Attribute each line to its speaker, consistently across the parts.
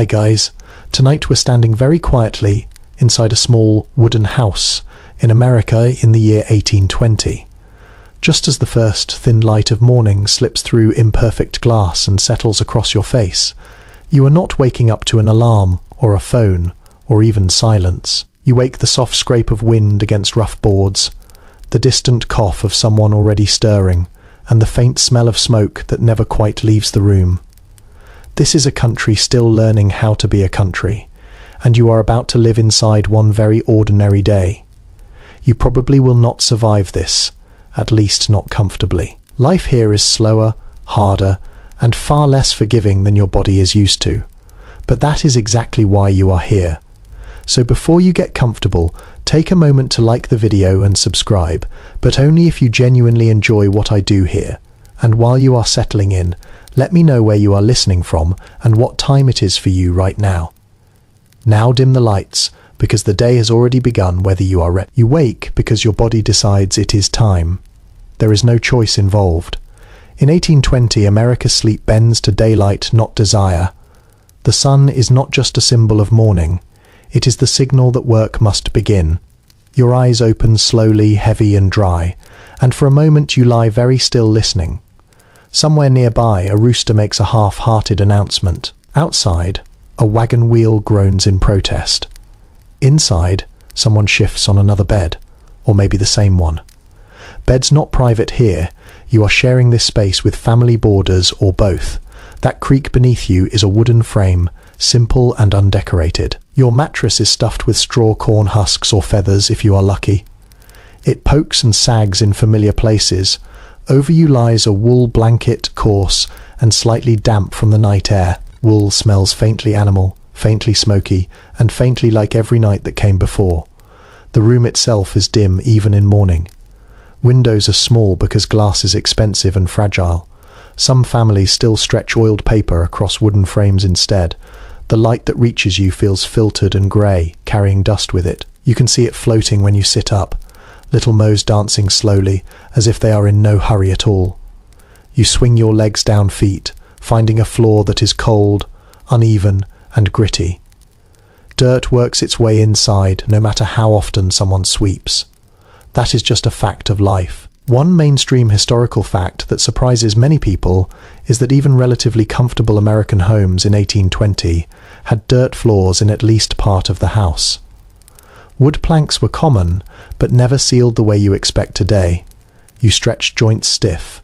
Speaker 1: Hi guys, tonight we're standing very quietly inside a small wooden house in America in the year 1820. Just as the first thin light of morning slips through imperfect glass and settles across your face, you are not waking up to an alarm or a phone or even silence. You wake the soft scrape of wind against rough boards, the distant cough of someone already stirring, and the faint smell of smoke that never quite leaves the room. This is a country still learning how to be a country, and you are about to live inside one very ordinary day. You probably will not survive this, at least not comfortably. Life here is slower, harder, and far less forgiving than your body is used to. But that is exactly why you are here. So before you get comfortable, take a moment to like the video and subscribe, but only if you genuinely enjoy what I do here. And while you are settling in, let me know where you are listening from and what time it is for you right now. Now dim the lights, because the day has already begun whether you are ready. You wake because your body decides it is time. There is no choice involved. In 1820, America's sleep bends to daylight, not desire. The sun is not just a symbol of morning. It is the signal that work must begin. Your eyes open slowly, heavy and dry, and for a moment you lie very still listening. Somewhere nearby, a rooster makes a half-hearted announcement. Outside, a wagon wheel groans in protest. Inside, someone shifts on another bed, or maybe the same one. Bed's not private here. You are sharing this space with family, boarders, or both. That creak beneath you is a wooden frame, simple and undecorated. Your mattress is stuffed with straw, corn husks, or feathers if you are lucky. It pokes and sags in familiar places. Over you lies a wool blanket, coarse and slightly damp from the night air. Wool smells faintly animal, faintly smoky, and faintly like every night that came before. The room itself is dim even in morning. Windows are small because glass is expensive and fragile. Some families still stretch oiled paper across wooden frames instead. The light that reaches you feels filtered and grey, carrying dust with it. You can see it floating when you sit up. Little moles dancing slowly, as if they are in no hurry at all. You swing your legs down feet, finding a floor that is cold, uneven, and gritty. Dirt works its way inside, no matter how often someone sweeps. That is just a fact of life. One mainstream historical fact that surprises many people is that even relatively comfortable American homes in 1820 had dirt floors in at least part of the house. Wood planks were common, but never sealed the way you expect today. You stretched joints stiff.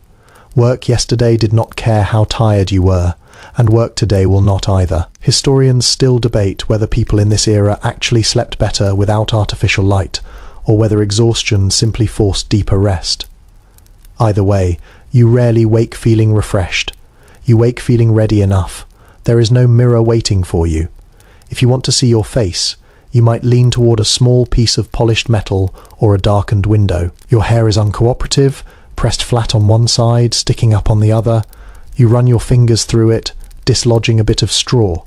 Speaker 1: Work yesterday did not care how tired you were, and work today will not either. Historians still debate whether people in this era actually slept better without artificial light, or whether exhaustion simply forced deeper rest. Either way, you rarely wake feeling refreshed. You wake feeling ready enough. There is no mirror waiting for you. If you want to see your face, you might lean toward a small piece of polished metal or a darkened window. Your hair is uncooperative, pressed flat on one side, sticking up on the other. You run your fingers through it, dislodging a bit of straw.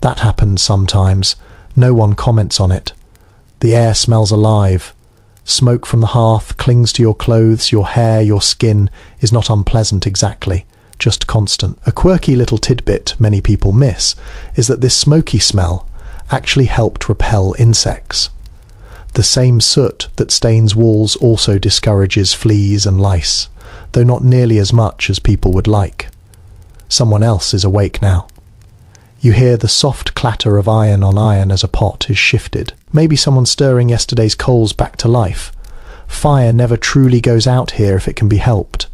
Speaker 1: That happens sometimes. No one comments on it. The air smells alive. Smoke from the hearth clings to your clothes, your hair, your skin is not unpleasant exactly, just constant. A quirky little tidbit many people miss is that this smoky smell actually helped repel insects. The same soot that stains walls also discourages fleas and lice, though not nearly as much as people would like. Someone else is awake now. You hear the soft clatter of iron on iron as a pot is shifted. Maybe someone stirring yesterday's coals back to life. Fire never truly goes out here if it can be helped.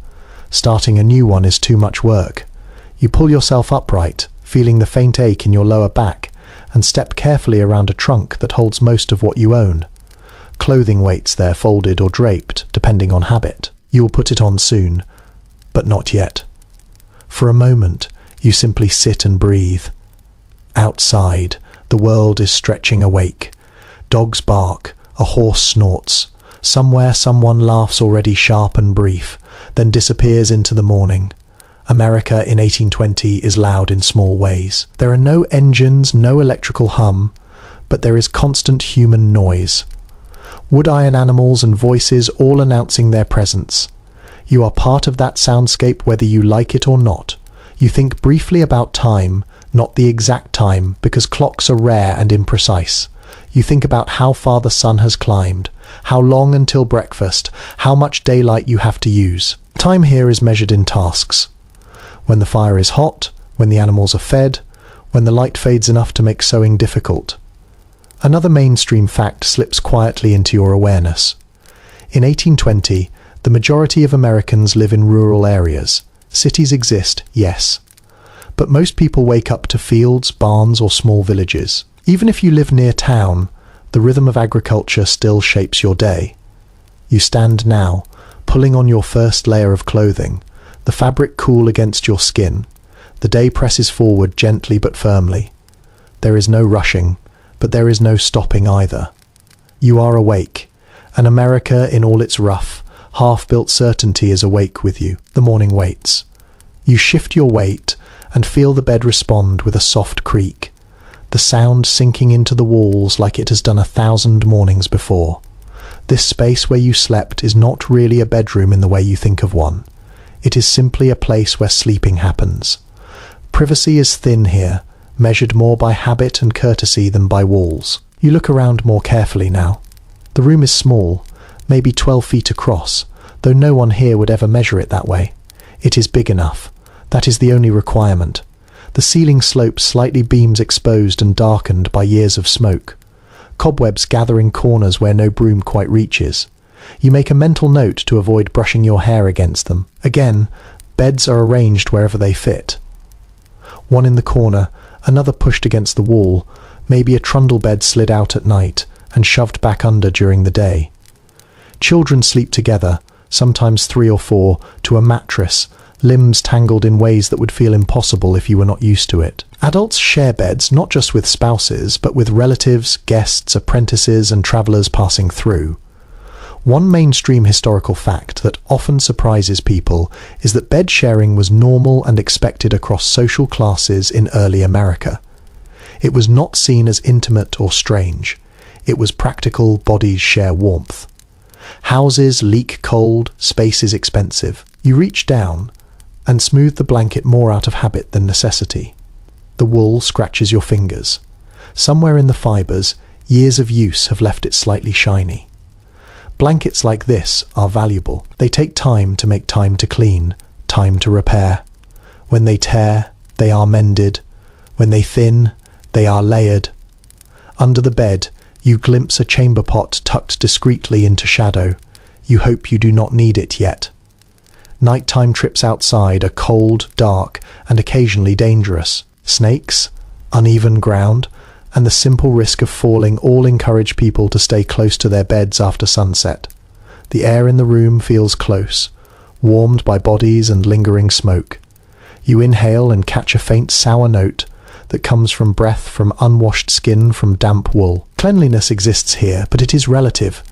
Speaker 1: Starting a new one is too much work. You pull yourself upright, feeling the faint ache in your lower back, and step carefully around a trunk that holds most of what you own. Clothing waits there, folded or draped, depending on habit. You will put it on soon, but not yet. For a moment, you simply sit and breathe. Outside, the world is stretching awake. Dogs bark, a horse snorts. Somewhere someone laughs already sharp and brief, then disappears into the morning. America in 1820 is loud in small ways. There are no engines, no electrical hum, but there is constant human noise. Wood iron animals and voices all announcing their presence. You are part of that soundscape whether you like it or not. You think briefly about time, not the exact time, because clocks are rare and imprecise. You think about how far the sun has climbed, how long until breakfast, how much daylight you have to use. Time here is measured in tasks. When the fire is hot, when the animals are fed, when the light fades enough to make sewing difficult. Another mainstream fact slips quietly into your awareness. In 1820, the majority of Americans live in rural areas. Cities exist, yes. But most people wake up to fields, barns, or small villages. Even if you live near town, the rhythm of agriculture still shapes your day. You stand now, pulling on your first layer of clothing, the fabric cool against your skin. The day presses forward gently but firmly. There is no rushing, but there is no stopping either. You are awake, and America in all its rough, half-built certainty is awake with you. The morning waits. You shift your weight and feel the bed respond with a soft creak, the sound sinking into the walls like it has done 1,000 mornings before. This space where you slept is not really a bedroom in the way you think of one. It is simply a place where sleeping happens. Privacy is thin here, measured more by habit and courtesy than by walls. You look around more carefully now. The room is small, maybe 12 feet across, though no one here would ever measure it that way. It is big enough. That is the only requirement. The ceiling slopes slightly, beams exposed and darkened by years of smoke. Cobwebs gather in corners where no broom quite reaches. You make a mental note to avoid brushing your hair against them. Again, beds are arranged wherever they fit. One in the corner, another pushed against the wall, maybe a trundle bed slid out at night and shoved back under during the day. Children sleep together, sometimes 3 or 4, to a mattress, limbs tangled in ways that would feel impossible if you were not used to it. Adults share beds not just with spouses, but with relatives, guests, apprentices, and travellers passing through. One mainstream historical fact that often surprises people is that bed sharing was normal and expected across social classes in early America. It was not seen as intimate or strange. It was practical. Bodies share warmth. Houses leak cold, space is expensive. You reach down and smooth the blanket more out of habit than necessity. The wool scratches your fingers. Somewhere in the fibres, years of use have left it slightly shiny. Blankets like this are valuable. They take time to make time to clean, time to repair. When they tear, they are mended. When they thin, they are layered. Under the bed, you glimpse a chamber pot tucked discreetly into shadow. You hope you do not need it yet. Nighttime trips outside are cold, dark, and occasionally dangerous. Snakes, uneven ground, and the simple risk of falling all encourage people to stay close to their beds after sunset. The air in the room feels close, warmed by bodies and lingering smoke. You inhale and catch a faint sour note that comes from breath from unwashed skin from damp wool. Cleanliness exists here, but it is relative.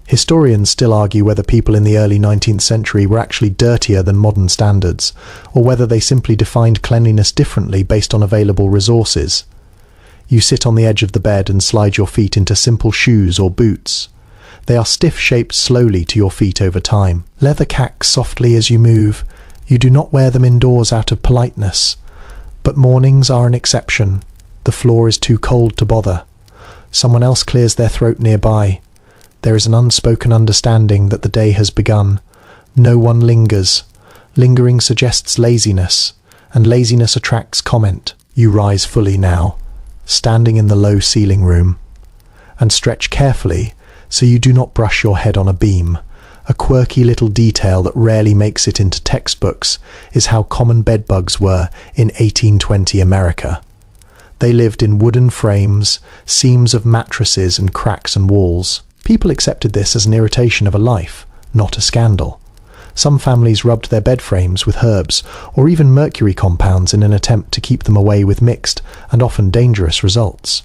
Speaker 1: Historians still argue whether people in the early 19th century were actually dirtier than modern standards, or whether they simply defined cleanliness differently based on available resources. You sit on the edge of the bed and slide your feet into simple shoes or boots. They are stiff-shaped slowly to your feet over time. Leather cacks softly as you move. You do not wear them indoors out of politeness. But mornings are an exception. The floor is too cold to bother. Someone else clears their throat nearby. There is an unspoken understanding that the day has begun. No one lingers. Lingering suggests laziness, and laziness attracts comment. You rise fully now, standing in the low ceiling room, and stretch carefully so you do not brush your head on a beam. A quirky little detail that rarely makes it into textbooks is how common bedbugs were in 1820 America. They lived in wooden frames, seams of mattresses, and cracks in walls. People accepted this as an irritation of a life, not a scandal. Some families rubbed their bed frames with herbs or even mercury compounds in an attempt to keep them away with mixed and often dangerous results.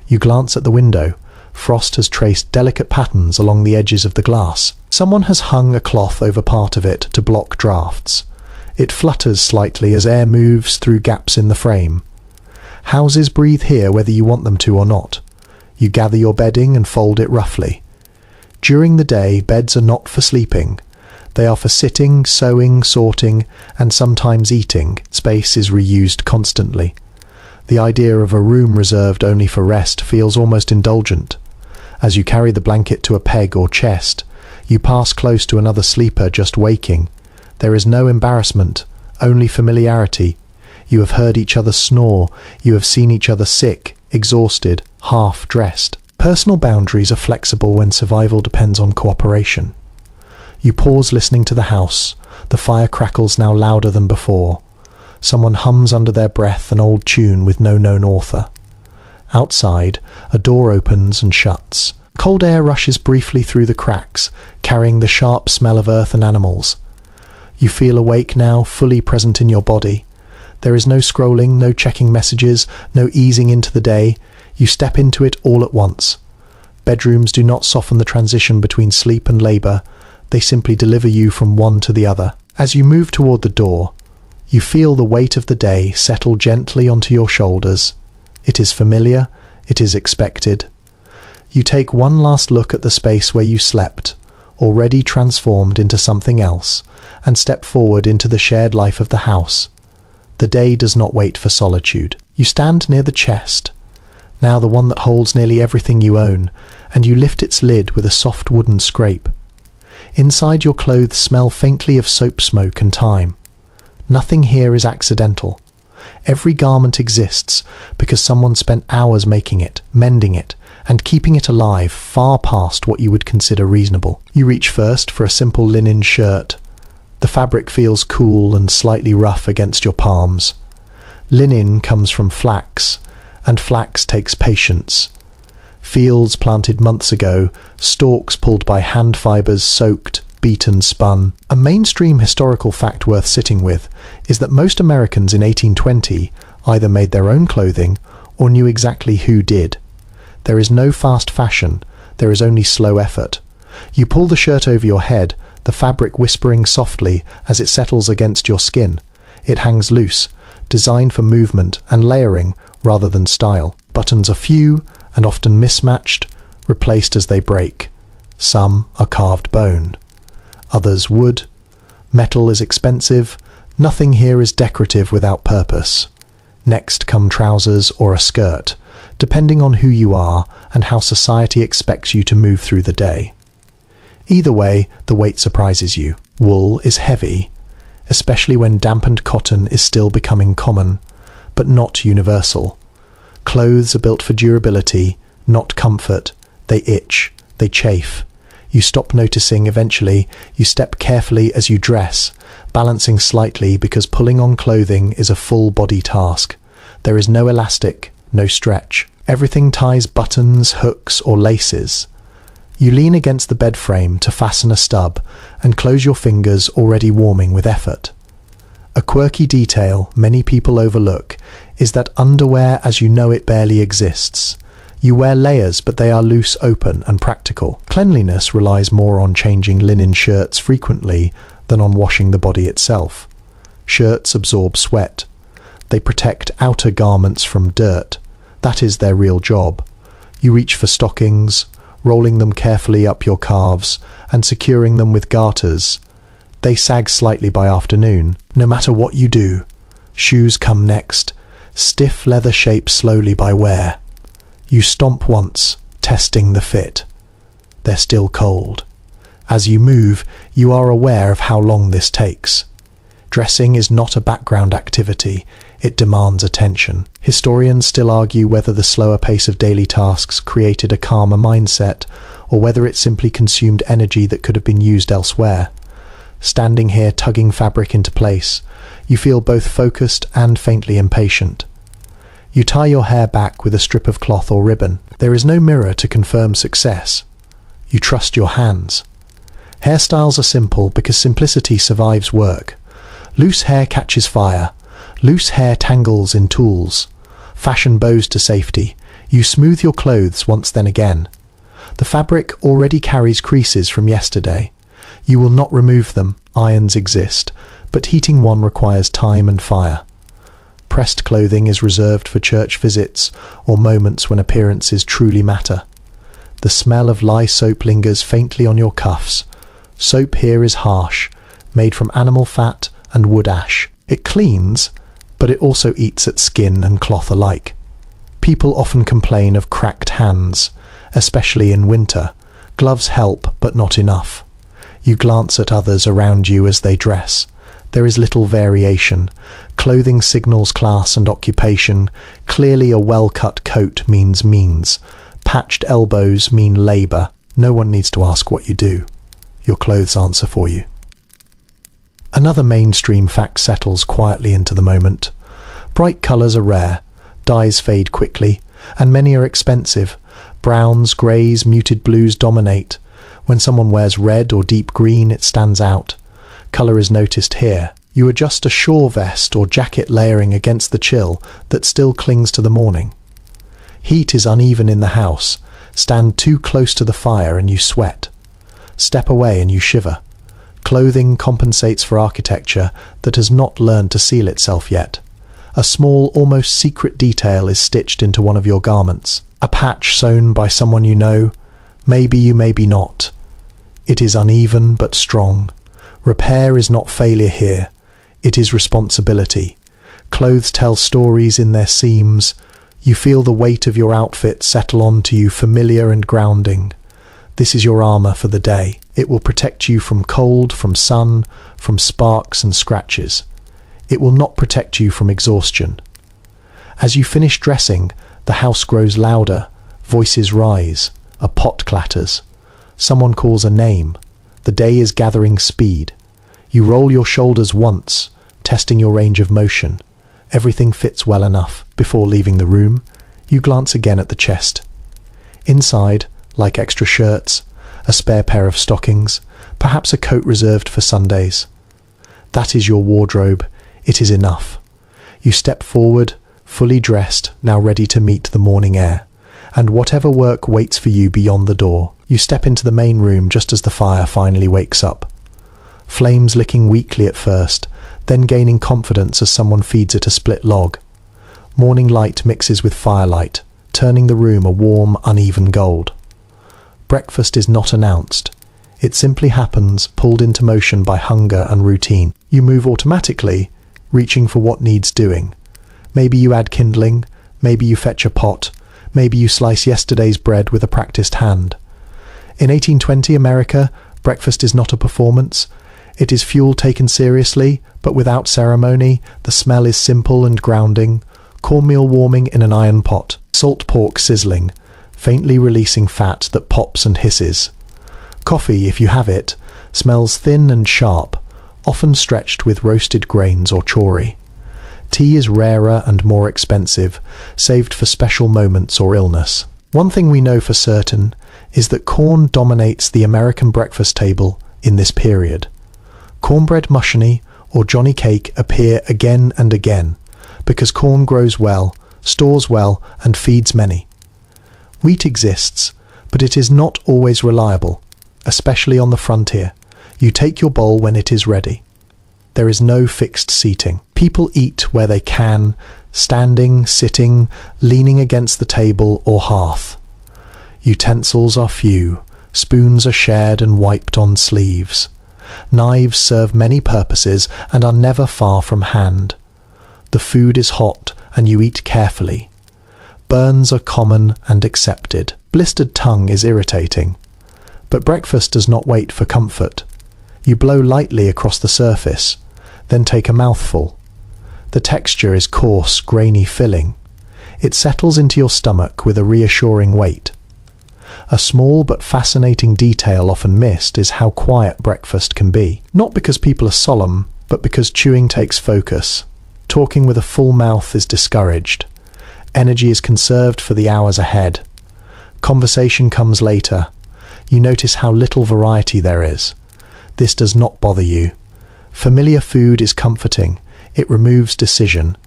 Speaker 1: You glance at the window. Frost has traced delicate patterns along the edges of the glass. Someone has hung a cloth over part of it to block drafts. It flutters slightly as air moves through gaps in the frame. Houses breathe here whether you want them to or not. You gather your bedding and fold it roughly. During the day, beds are not for sleeping. They are for sitting, sewing, sorting, and sometimes eating. Space is reused constantly. The idea of a room reserved only for rest feels almost indulgent. As you carry the blanket to a peg or chest, you pass close to another sleeper just waking. There is no embarrassment, only familiarity. You have heard each other snore, you have seen each other sick, exhausted, half-dressed. Personal boundaries are flexible when survival depends on cooperation. You pause listening to the house. The fire crackles now louder than before. Someone hums under their breath an old tune with no known author. Outside, a door opens and shuts. Cold air rushes briefly through the cracks, carrying the sharp smell of earth and animals. You feel awake now, fully present in your body. There is no scrolling, no checking messages, no easing into the day. You step into it all at once. Bedrooms do not soften the transition between sleep and labour. They simply deliver you from one to the other. As you move toward the door, you feel the weight of the day settle gently onto your shoulders. It is familiar, it is expected. You take one last look at the space where you slept, already transformed into something else, and step forward into the shared life of the house. The day does not wait for solitude. You stand near the chest, now the one that holds nearly everything you own, and you lift its lid with a soft wooden scrape. Inside, your clothes smell faintly of soap smoke and time. Nothing here is accidental. Every garment exists because someone spent hours making it, mending it, and keeping it alive far past what you would consider reasonable. You reach first for a simple linen shirt. The fabric feels cool and slightly rough against your palms. Linen comes from flax, and flax takes patience. Fields planted months ago, stalks pulled by hand fibres soaked, beaten, spun. A mainstream historical fact worth sitting with is that most Americans in 1820 either made their own clothing or knew exactly who did. There is no fast fashion, there is only slow effort. You pull the shirt over your head, the fabric whispering softly as it settles against your skin. It hangs loose, designed for movement and layering rather than style. Buttons are few and often mismatched, replaced as they break. Some are carved bone, others wood. Metal is expensive. Nothing here is decorative without purpose. Next come trousers or a skirt, depending on who you are and how society expects you to move through the day. Either way, the weight surprises you. Wool is heavy, especially when dampened cotton is still becoming common, but not universal. Clothes are built for durability, not comfort. They itch, they chafe. You stop noticing eventually. You step carefully as you dress, balancing slightly because pulling on clothing is a full body task. There is no elastic, no stretch. Everything ties buttons, hooks, or laces. You lean against the bed frame to fasten a stub and close your fingers, already warming with effort. A quirky detail many people overlook is that underwear as you know it barely exists. You wear layers, but they are loose, open, and practical. Cleanliness relies more on changing linen shirts frequently than on washing the body itself. Shirts absorb sweat. They protect outer garments from dirt. That is their real job. You reach for stockings, rolling them carefully up your calves and securing them with garters. They sag slightly by afternoon. No matter what you do, shoes come next. Stiff leather shape slowly by wear. You stomp once, testing the fit. They're still cold. As you move, you are aware of how long this takes. Dressing is not a background activity, it demands attention. Historians still argue whether the slower pace of daily tasks created a calmer mindset, or whether it simply consumed energy that could have been used elsewhere. Standing here tugging fabric into place, you feel both focused and faintly impatient. You tie your hair back with a strip of cloth or ribbon. There is no mirror to confirm success. You trust your hands. Hairstyles are simple because simplicity survives work. Loose hair catches fire. Loose hair tangles in tools. Fashion bows to safety. You smooth your clothes once then again. The fabric already carries creases from yesterday. You will not remove them. Irons exist, but heating one requires time and fire. Pressed clothing is reserved for church visits or moments when appearances truly matter. The smell of lye soap lingers faintly on your cuffs. Soap here is harsh, made from animal fat and wood ash. It cleans, but it also eats at skin and cloth alike. People often complain of cracked hands, especially in winter. Gloves help, but not enough. You glance at others around you as they dress. There is little variation. Clothing signals class and occupation. Clearly a well-cut coat means. Patched elbows mean labour. No one needs to ask what you do. Your clothes answer for you. Another mainstream fact settles quietly into the moment. Bright colours are rare. Dyes fade quickly, and many are expensive. Browns, greys, muted blues dominate. When someone wears red or deep green, it stands out. Colour is noticed here. You adjust a shawl vest or jacket layering against the chill that still clings to the morning. Heat is uneven in the house. Stand too close to the fire and you sweat. Step away and you shiver. Clothing compensates for architecture that has not learned to seal itself yet. A small, almost secret detail is stitched into one of your garments. A patch sewn by someone you know. Maybe you, maybe not. It is uneven but strong. Repair is not failure here. It is responsibility. Clothes tell stories in their seams. You feel the weight of your outfit settle onto you, familiar and grounding. This is your armor for the day. It will protect you from cold, from sun, from sparks and scratches. It will not protect you from exhaustion. As you finish dressing, the house grows louder. Voices rise. A pot clatters. Someone calls a name. The day is gathering speed. You roll your shoulders once, testing your range of motion. Everything fits well enough. Before leaving the room, you glance again at the chest. Inside, like extra shirts, a spare pair of stockings, perhaps a coat reserved for Sundays. That is your wardrobe. It is enough. You step forward, fully dressed, now ready to meet the morning air. And whatever work waits for you beyond the door. You step into the main room just as the fire finally wakes up. Flames licking weakly at first, then gaining confidence as someone feeds it a split log. Morning light mixes with firelight, turning the room a warm, uneven gold. Breakfast is not announced. It simply happens, pulled into motion by hunger and routine. You move automatically, reaching for what needs doing. Maybe you add kindling, maybe you fetch a pot, maybe you slice yesterday's bread with a practiced hand. In 1820 America, breakfast is not a performance. It is fuel taken seriously, but without ceremony. The smell is simple and grounding. Cornmeal warming in an iron pot. Salt pork sizzling, faintly releasing fat that pops and hisses. Coffee, if you have it, smells thin and sharp, often stretched with roasted grains or chori. Tea is rarer and more expensive, saved for special moments or illness. One thing we know for certain is that corn dominates the American breakfast table in this period. Cornbread mushiny or Johnny cake appear again and again, because corn grows well, stores well, and feeds many. Wheat exists, but it is not always reliable, especially on the frontier. You take your bowl when it is ready. There is no fixed seating. People eat where they can, standing, sitting, leaning against the table or hearth. Utensils are few. Spoons are shared and wiped on sleeves. Knives serve many purposes and are never far from hand. The food is hot and you eat carefully. Burns are common and accepted. Blistered tongue is irritating. But breakfast does not wait for comfort. You blow lightly across the surface, then take a mouthful. The texture is coarse, grainy filling. It settles into your stomach with a reassuring weight. A small but fascinating detail often missed is how quiet breakfast can be. Not because people are solemn, but because chewing takes focus. Talking with a full mouth is discouraged. Energy is conserved for the hours ahead. Conversation comes later. You notice how little variety there is. This does not bother you. Familiar food is comforting. It removes decision.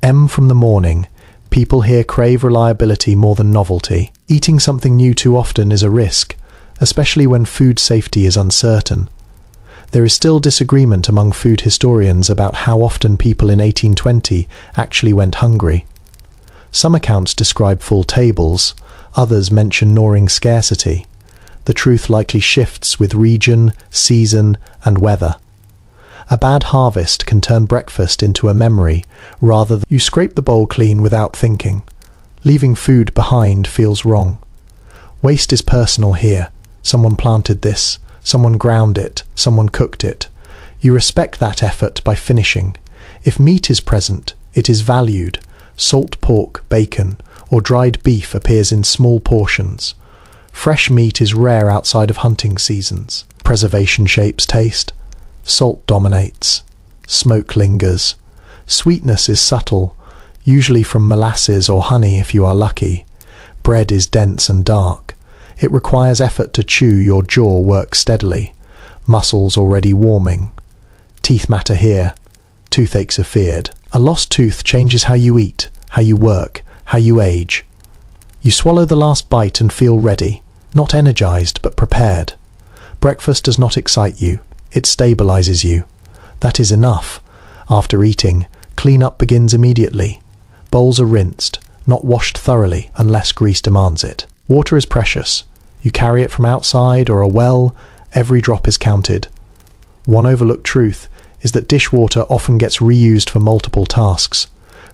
Speaker 1: M from the morning. People here crave reliability more than novelty. Eating something new too often is a risk, especially when food safety is uncertain. There is still disagreement among food historians about how often people in 1820 actually went hungry. Some accounts describe full tables, others mention gnawing scarcity. The truth likely shifts with region, season, and weather. A bad harvest can turn breakfast into a memory rather than you scrape the bowl clean without thinking. Leaving food behind feels wrong. Waste is personal here. Someone planted this, someone ground it, someone cooked it. You respect that effort by finishing. If meat is present, it is valued. Salt pork, bacon, or dried beef appears in small portions. Fresh meat is rare outside of hunting seasons. Preservation shapes taste. Salt dominates. Smoke lingers. Sweetness is subtle, usually from molasses or honey if you are lucky. Bread is dense and dark. It requires effort to chew. Your jaw works steadily. Muscles already warming. Teeth matter here. Toothaches are feared. A lost tooth changes how you eat, how you work, how you age. You swallow the last bite and feel ready, not energized but prepared. Breakfast does not excite you. It stabilizes you. That is enough. After eating, cleanup begins immediately. Bowls are rinsed, not washed thoroughly unless grease demands it. Water is precious. You carry it from outside or a well, every drop is counted. One overlooked truth is that dishwater often gets reused for multiple tasks,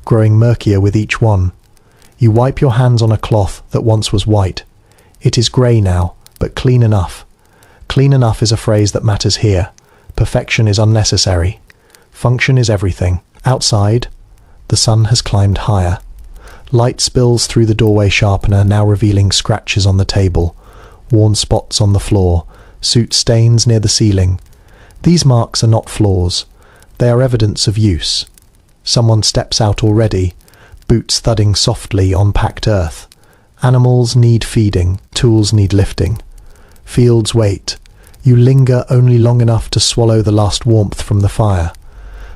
Speaker 1: growing murkier with each one. You wipe your hands on a cloth that once was white. It is grey now, but clean enough. Clean enough is a phrase that matters here. Perfection is unnecessary. Function is everything. Outside, the sun has climbed higher. Light spills through the doorway sharpener, now revealing scratches on the table, worn spots on the floor, soot stains near the ceiling. These marks are not flaws. They are evidence of use. Someone steps out already, boots thudding softly on packed earth. Animals need feeding, tools need lifting. Fields wait. You linger only long enough to swallow the last warmth from the fire.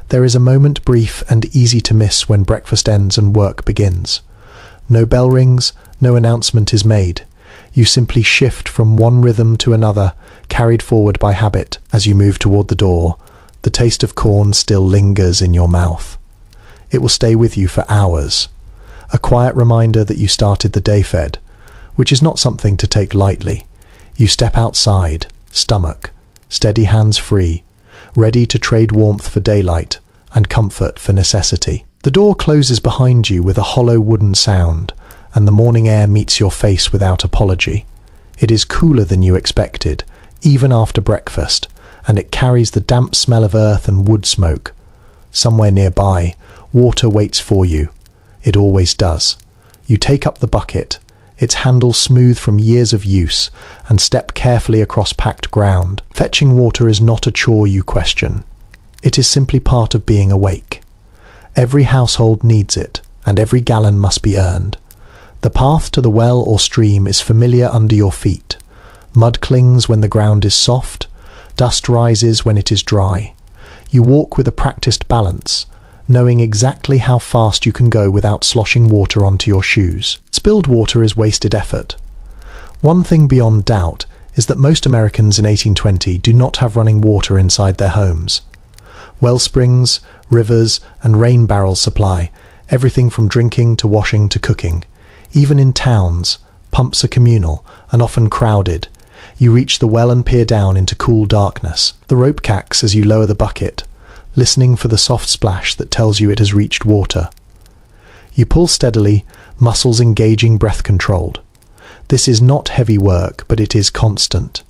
Speaker 1: There is a moment brief and easy to miss when breakfast ends and work begins. No bell rings, no announcement is made. You simply shift from one rhythm to another, carried forward by habit. As you move toward the door, the taste of corn still lingers in your mouth. It will stay with you for hours. A quiet reminder that you started the day fed, which is not something to take lightly. You step outside, stomach, steady hands free, ready to trade warmth for daylight and comfort for necessity. The door closes behind you with a hollow wooden sound, and the morning air meets your face without apology. It is cooler than you expected, even after breakfast, and it carries the damp smell of earth and wood smoke. Somewhere nearby, water waits for you. It always does. You take up the bucket, its handle smooth from years of use, and step carefully across packed ground. Fetching water is not a chore you question. It is simply part of being awake. Every household needs it, and every gallon must be earned. The path to the well or stream is familiar under your feet. Mud clings when the ground is soft. Dust rises when it is dry. You walk with a practiced balance, knowing exactly how fast you can go without sloshing water onto your shoes. Spilled water is wasted effort. One thing beyond doubt is that most Americans in 1820 do not have running water inside their homes. Well springs, rivers, and rain barrels supply everything from drinking to washing to cooking. Even in towns, pumps are communal and often crowded. You reach the well and peer down into cool darkness. The rope cacks as you lower the bucket, listening for the soft splash that tells you it has reached water. You pull steadily, muscles engaging, breath controlled. This is not heavy work, but it is constant.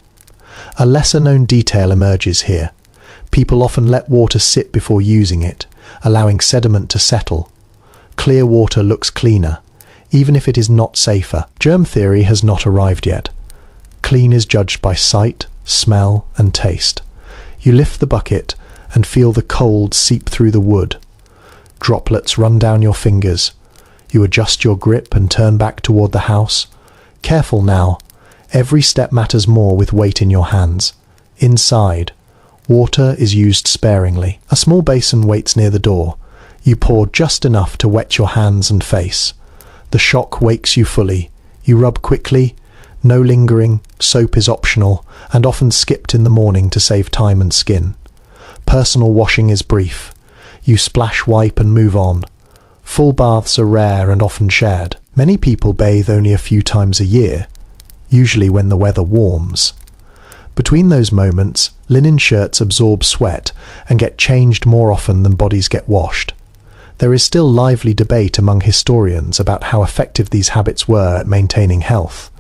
Speaker 1: A lesser-known detail emerges here. People often let water sit before using it, allowing sediment to settle. Clear water looks cleaner, even if it is not safer. Germ theory has not arrived yet. Clean is judged by sight, smell, and taste. You lift the bucket and feel the cold seep through the wood. Droplets run down your fingers. You adjust your grip and turn back toward the house. Careful now. Every step matters more with weight in your hands. Inside, water is used sparingly. A small basin waits near the door. You pour just enough to wet your hands and face. The shock wakes you fully. You rub quickly. No lingering. Soap is optional and often skipped in the morning to save time and skin. Personal washing is brief. You splash, wipe, and move on. Full baths are rare and often shared. Many people bathe only a few times a year, usually when the weather warms. Between those moments, Linen shirts absorb sweat and get changed more often than bodies get washed. There is still lively debate among historians about how effective these habits were at maintaining health.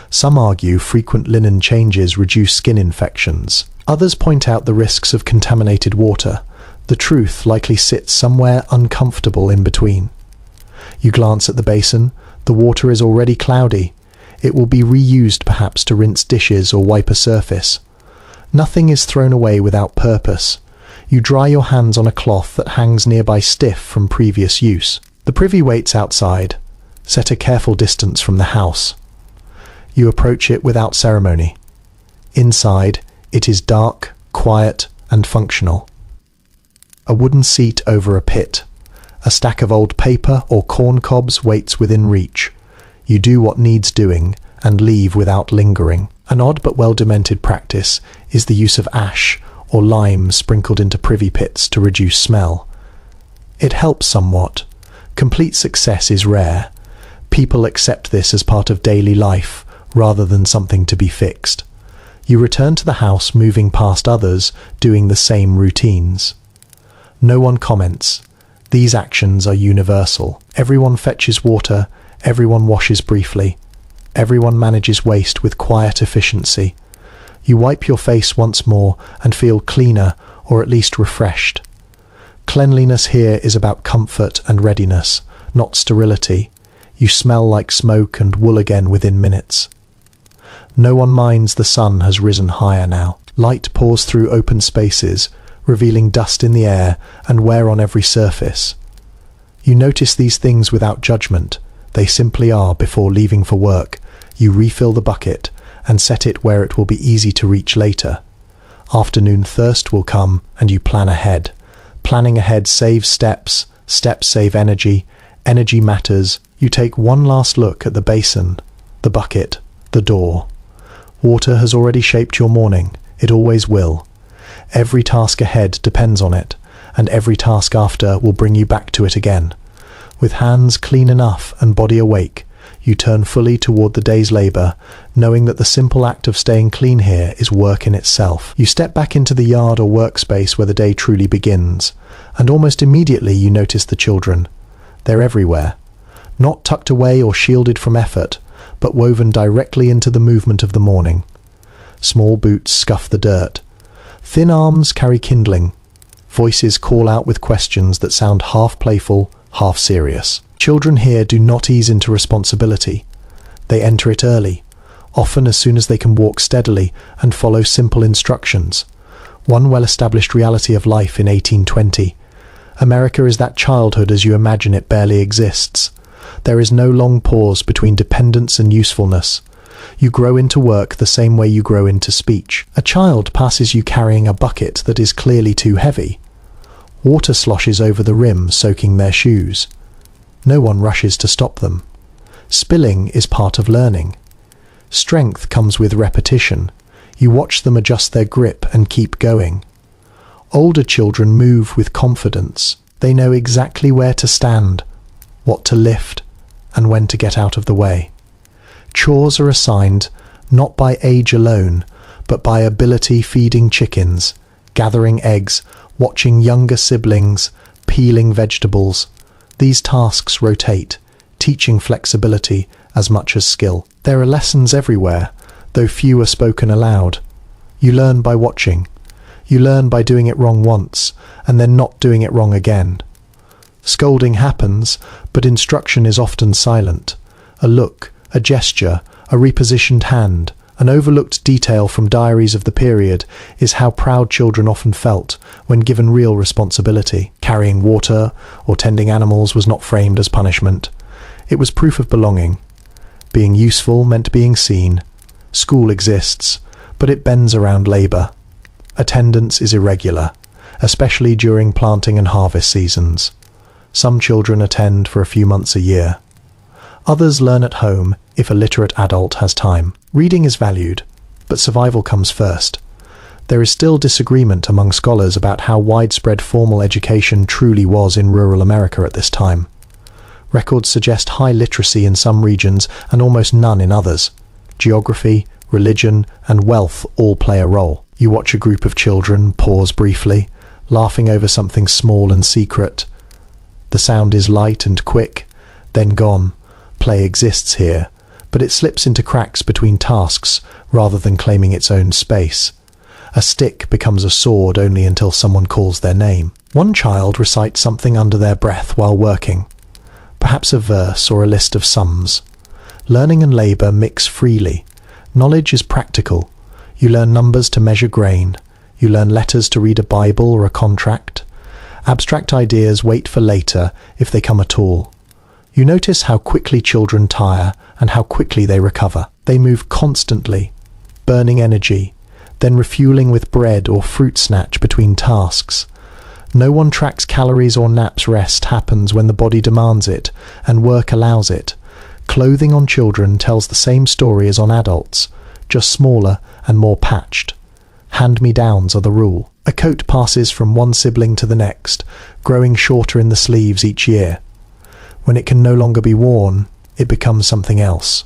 Speaker 1: Some argue frequent linen changes reduce skin infections. Others point out the risks of contaminated water. The truth likely sits somewhere uncomfortable in between. You glance at the basin, the water is already cloudy. It will be reused perhaps to rinse dishes or wipe a surface. Nothing is thrown away without purpose. You dry your hands on a cloth that hangs nearby stiff from previous use. The privy waits outside, set a careful distance from the house. You approach it without ceremony. Inside, it is dark, quiet, and functional. A wooden seat over a pit. A stack of old paper or corn cobs waits within reach. You do what needs doing and leave without lingering. An odd but well-demented practice is the use of ash or lime sprinkled into privy pits to reduce smell. It helps somewhat. Complete success is rare. People accept this as part of daily life rather than something to be fixed. You return to the house moving past others doing the same routines. No one comments. These actions are universal. Everyone fetches water, everyone washes briefly. Everyone manages waste with quiet efficiency. You wipe your face once more and feel cleaner or at least refreshed. Cleanliness here is about comfort and readiness, not sterility. You smell like smoke and wool again within minutes. No one minds the sun has risen higher now. Light pours through open spaces, revealing dust in the air and wear on every surface. You notice these things without judgment. They simply are. Before leaving for work, you refill the bucket and set it where it will be easy to reach later. Afternoon thirst will come and you plan ahead. Planning ahead saves steps, steps save energy, energy matters. You take one last look at the basin, the bucket, the door. Water has already shaped your morning. It always will. Every task ahead depends on it, and every task after will bring you back to it again. With hands clean enough and body awake, you turn fully toward the day's labour, knowing that the simple act of staying clean here is work in itself. You step back into the yard or workspace where the day truly begins, and almost immediately you notice the children. They're everywhere. Not tucked away or shielded from effort, but woven directly into the movement of the morning. Small boots scuff the dirt. Thin arms carry kindling. Voices call out with questions that sound half playful, half serious. Children here do not ease into responsibility. They enter it early, often as soon as they can walk steadily and follow simple instructions. One well-established reality of life in 1820. America is that childhood as you imagine it barely exists. There is no long pause between dependence and usefulness. You grow into work the same way you grow into speech. A child passes you carrying a bucket that is clearly too heavy. Water sloshes over the rim, soaking their shoes. No one rushes to stop them. Spilling is part of learning. Strength comes with repetition. You watch them adjust their grip and keep going. Older children move with confidence. They know exactly where to stand, what to lift, and when to get out of the way. Chores are assigned not by age alone, but by ability: feeding chickens, gathering eggs, watching younger siblings, peeling vegetables. These tasks rotate, teaching flexibility as much as skill. There are lessons everywhere, though few are spoken aloud. You learn by watching. You learn by doing it wrong once, and then not doing it wrong again. Scolding happens, but instruction is often silent. A look, a gesture, a repositioned hand, an overlooked detail from diaries of the period is how proud children often felt when given real responsibility. Carrying water or tending animals was not framed as punishment. It was proof of belonging. Being useful meant being seen. School exists, but it bends around labour. Attendance is irregular, especially during planting and harvest seasons. Some children attend for a few months a year. Others learn at home if a literate adult has time. Reading is valued, but survival comes first. There is still disagreement among scholars about how widespread formal education truly was in rural America at this time. Records suggest high literacy in some regions and almost none in others. Geography, religion, and wealth all play a role. You watch a group of children pause briefly, laughing over something small and secret. The sound is light and quick, then gone. Play exists here, but it slips into cracks between tasks rather than claiming its own space. A stick becomes a sword only until someone calls their name. One child recites something under their breath while working, perhaps a verse or a list of sums. Learning and labour mix freely. Knowledge is practical. You learn numbers to measure grain. You learn letters to read a Bible or a contract. Abstract ideas wait for later if they come at all. You notice how quickly children tire and how quickly they recover. They move constantly, burning energy, then refueling with bread or fruit snatch between tasks. No one tracks calories or naps. Rest happens when the body demands it and work allows it. Clothing on children tells the same story as on adults, just smaller and more patched. Hand-me-downs are the rule. A coat passes from one sibling to the next, growing shorter in the sleeves each year. When it can no longer be worn, it becomes something else.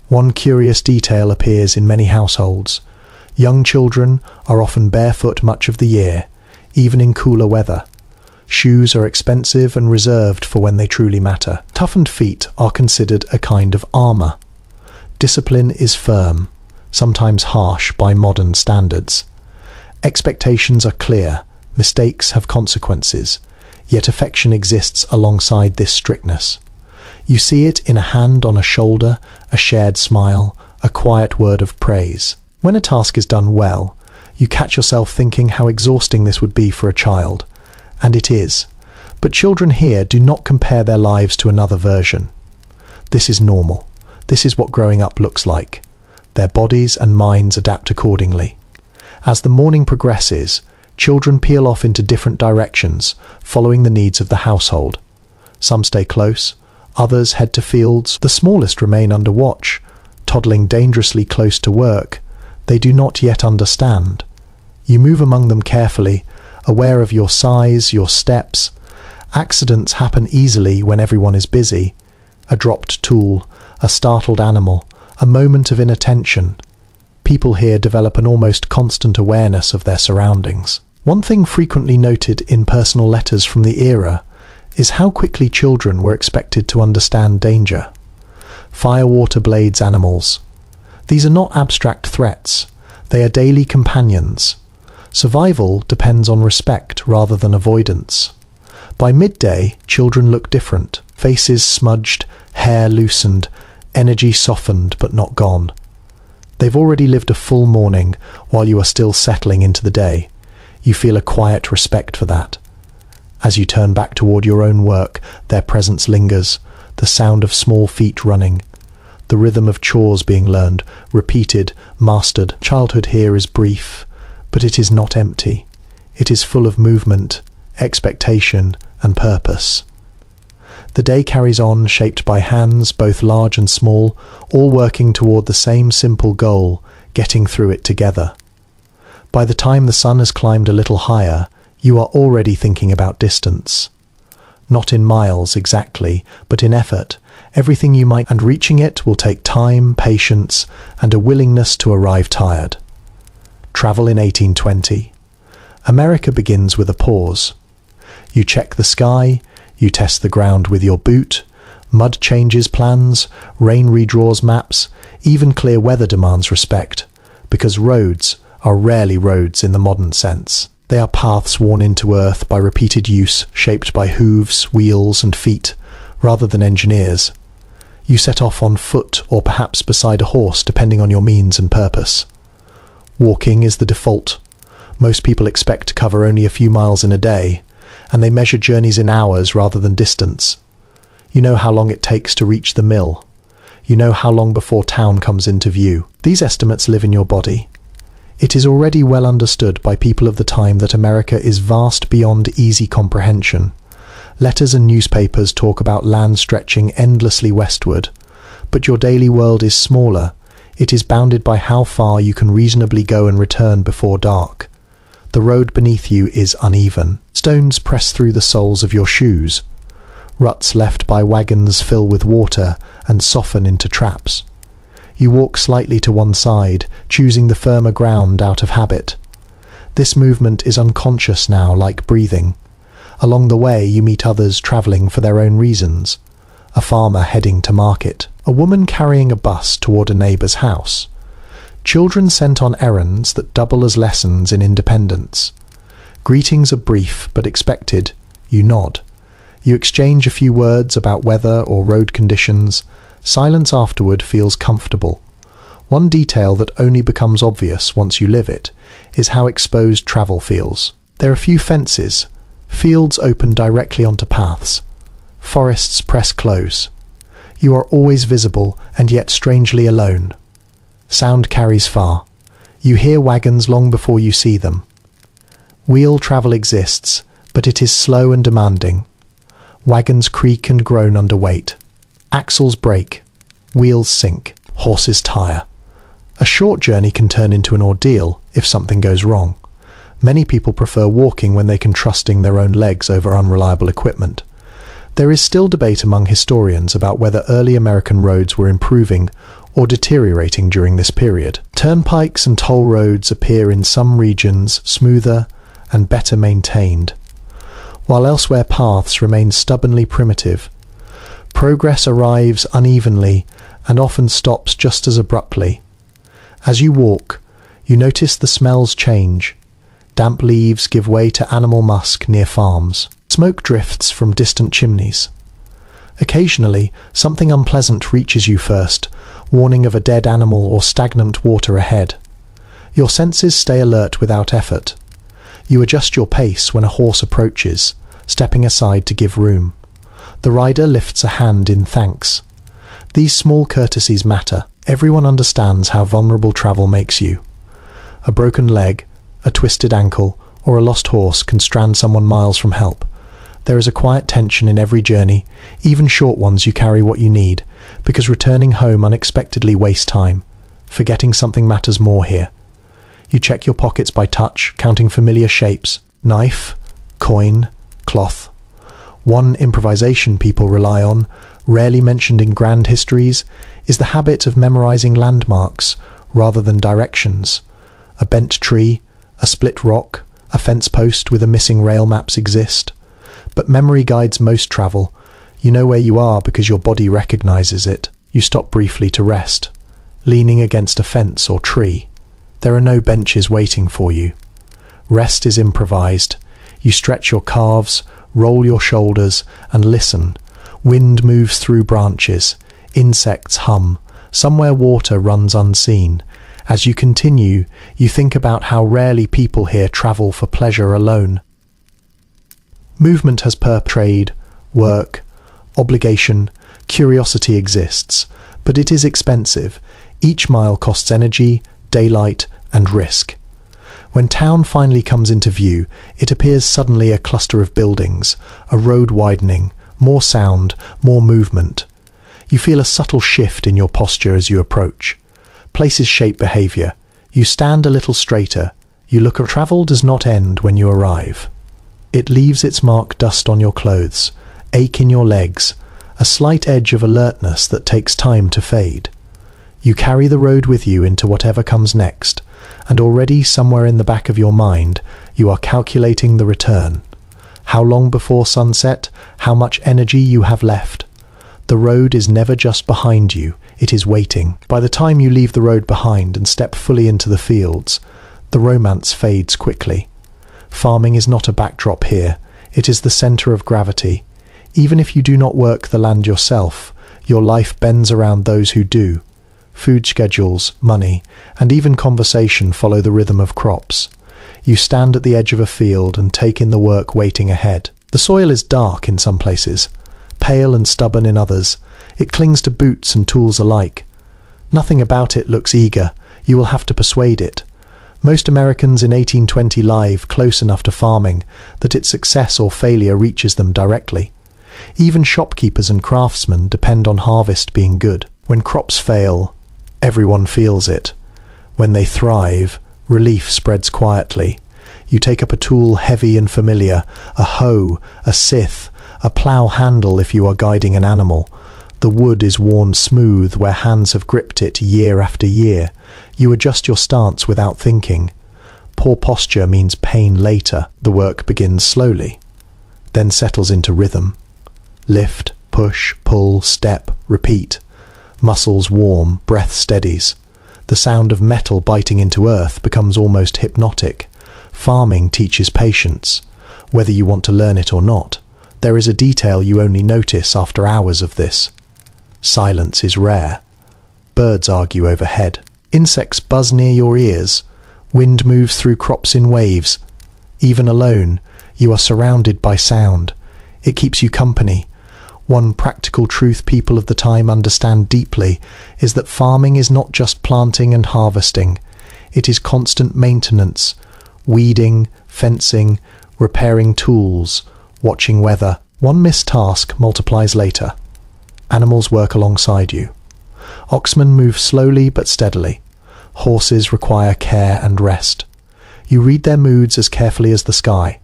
Speaker 1: One curious detail appears in many households. Young children are often barefoot much of the year, even in cooler weather. Shoes are expensive and reserved for when they truly matter. Toughened feet are considered a kind of armour. Discipline is firm, sometimes harsh by modern standards. Expectations are clear, mistakes have consequences, yet affection exists alongside this strictness. You see it in a hand on a shoulder, a shared smile, a quiet word of praise. When a task is done well, you catch yourself thinking how exhausting this would be for a child. And it is. But children here do not compare their lives to another version. This is normal. This is what growing up looks like. Their bodies and minds adapt accordingly. As the morning progresses, children peel off into different directions, following the needs of the household. Some stay close, others head to fields. The smallest remain under watch, toddling dangerously close to work. They do not yet understand. You move among them carefully, aware of your size, your steps. Accidents happen easily when everyone is busy. A dropped tool, a startled animal, a moment of inattention. People here develop an almost constant awareness of their surroundings. One thing frequently noted in personal letters from the era is how quickly children were expected to understand danger. Fire, water, blades, animals. These are not abstract threats. They are daily companions. Survival depends on respect rather than avoidance. By midday, children look different. Faces smudged, hair loosened, energy softened but not gone. They've already lived a full morning while you are still settling into the day. You feel a quiet respect for that. As you turn back toward your own work, their presence lingers, the sound of small feet running, the rhythm of chores being learned, repeated, mastered. Childhood here is brief, but it is not empty. It is full of movement, expectation, and purpose. The day carries on, shaped by hands, both large and small, all working toward the same simple goal, getting through it together. By the time the sun has climbed a little higher, you are already thinking about distance. Not in miles exactly, but in effort. Everything you might, and reaching it will take time, patience, and a willingness to arrive tired. Travel in 1820. America begins with a pause. You check the sky, you test the ground with your boot, mud changes plans, rain redraws maps, even clear weather demands respect, because roads are rarely roads in the modern sense. They are paths worn into earth by repeated use, shaped by hooves, wheels, and feet, rather than engineers. You set off on foot or perhaps beside a horse, depending on your means and purpose. Walking is the default. Most people expect to cover only a few miles in a day, and they measure journeys in hours rather than distance. You know how long it takes to reach the mill. You know how long before town comes into view. These estimates live in your body. It is already well understood by people of the time that America is vast beyond easy comprehension. Letters and newspapers talk about land stretching endlessly westward, but your daily world is smaller. It is bounded by how far you can reasonably go and return before dark. The road beneath you is uneven. Stones press through the soles of your shoes. Ruts left by wagons fill with water and soften into traps. You walk slightly to one side, choosing the firmer ground out of habit. This movement is unconscious now, like breathing. Along the way, you meet others travelling for their own reasons. A farmer heading to market. A woman carrying a bus toward a neighbour's house. Children sent on errands that double as lessons in independence. Greetings are brief but expected. You nod. You exchange a few words about weather or road conditions. Silence afterward feels comfortable. One detail that only becomes obvious once you live it is how exposed travel feels. There are few fences. Fields open directly onto paths. Forests press close. You are always visible and yet strangely alone. Sound carries far. You hear wagons long before you see them. Wheel travel exists, but it is slow and demanding. Wagons creak and groan under weight. Axles break. Wheels sink. Horses tire. A short journey can turn into an ordeal if something goes wrong. Many people prefer walking when they can trusting their own legs over unreliable equipment. There is still debate among historians about whether early American roads were improving or deteriorating during this period. Turnpikes and toll roads appear in some regions smoother and better maintained, while elsewhere paths remain stubbornly primitive. Progress arrives unevenly and often stops just as abruptly. As you walk, you notice the smells change. Damp leaves give way to animal musk near farms. Smoke drifts from distant chimneys. Occasionally, something unpleasant reaches you first, warning of a dead animal or stagnant water ahead. Your senses stay alert without effort. You adjust your pace when a horse approaches, stepping aside to give room. The rider lifts a hand in thanks. These small courtesies matter. Everyone understands how vulnerable travel makes you. A broken leg, a twisted ankle, or a lost horse can strand someone miles from help. There is a quiet tension in every journey, even short ones. You carry what you need, because returning home unexpectedly wastes time. Forgetting something matters more here. You check your pockets by touch, counting familiar shapes: knife, coin, cloth. One improvisation people rely on, rarely mentioned in grand histories, is the habit of memorizing landmarks rather than directions. A bent tree, a split rock, a fence post with a missing rail maps exist. But memory guides most travel. You know where you are because your body recognizes it. You stop briefly to rest, leaning against a fence or tree. There are no benches waiting for you. Rest is improvised. You stretch your calves, roll your shoulders, and listen. Wind moves through branches. Insects hum. Somewhere water runs unseen. As you continue, you think about how rarely people here travel for pleasure alone. Movement has trade, work, obligation, curiosity exists, but it is expensive. Each mile costs energy, daylight, and risk. When town finally comes into view, it appears suddenly a cluster of buildings, a road widening, more sound, more movement. You feel a subtle shift in your posture as you approach. Places shape behaviour. You stand a little straighter. You look. Travel does not end when you arrive. It leaves its mark: dust on your clothes, ache in your legs, a slight edge of alertness that takes time to fade. You carry the road with you into whatever comes next, and already somewhere in the back of your mind, you are calculating the return. How long before sunset? How much energy you have left? The road is never just behind you, it is waiting. By the time you leave the road behind and step fully into the fields, the romance fades quickly. Farming is not a backdrop here, it is the centre of gravity. Even if you do not work the land yourself, your life bends around those who do. Food schedules, money, and even conversation follow the rhythm of crops. You stand at the edge of a field and take in the work waiting ahead. The soil is dark in some places, pale and stubborn in others. It clings to boots and tools alike. Nothing about it looks eager. You will have to persuade it. Most Americans in 1820 live close enough to farming that its success or failure reaches them directly. Even shopkeepers and craftsmen depend on harvest being good. When crops fail, everyone feels it. When they thrive, relief spreads quietly. You take up a tool heavy and familiar, a hoe, a scythe, a plough handle if you are guiding an animal. The wood is worn smooth where hands have gripped it year after year. You adjust your stance without thinking. Poor posture means pain later. The work begins slowly, then settles into rhythm. Lift, push, pull, step, repeat. Muscles warm, breath steadies. The sound of metal biting into earth becomes almost hypnotic. Farming teaches patience, whether you want to learn it or not. There is a detail you only notice after hours of this. Silence is rare. Birds argue overhead. Insects buzz near your ears. Wind moves through crops in waves. Even alone, you are surrounded by sound. It keeps you company. One practical truth people of the time understand deeply is that farming is not just planting and harvesting. It is constant maintenance, weeding, fencing, repairing tools, watching weather. One missed task multiplies later. Animals work alongside you. Oxen move slowly but steadily. Horses require care and rest. You read their moods as carefully as the sky.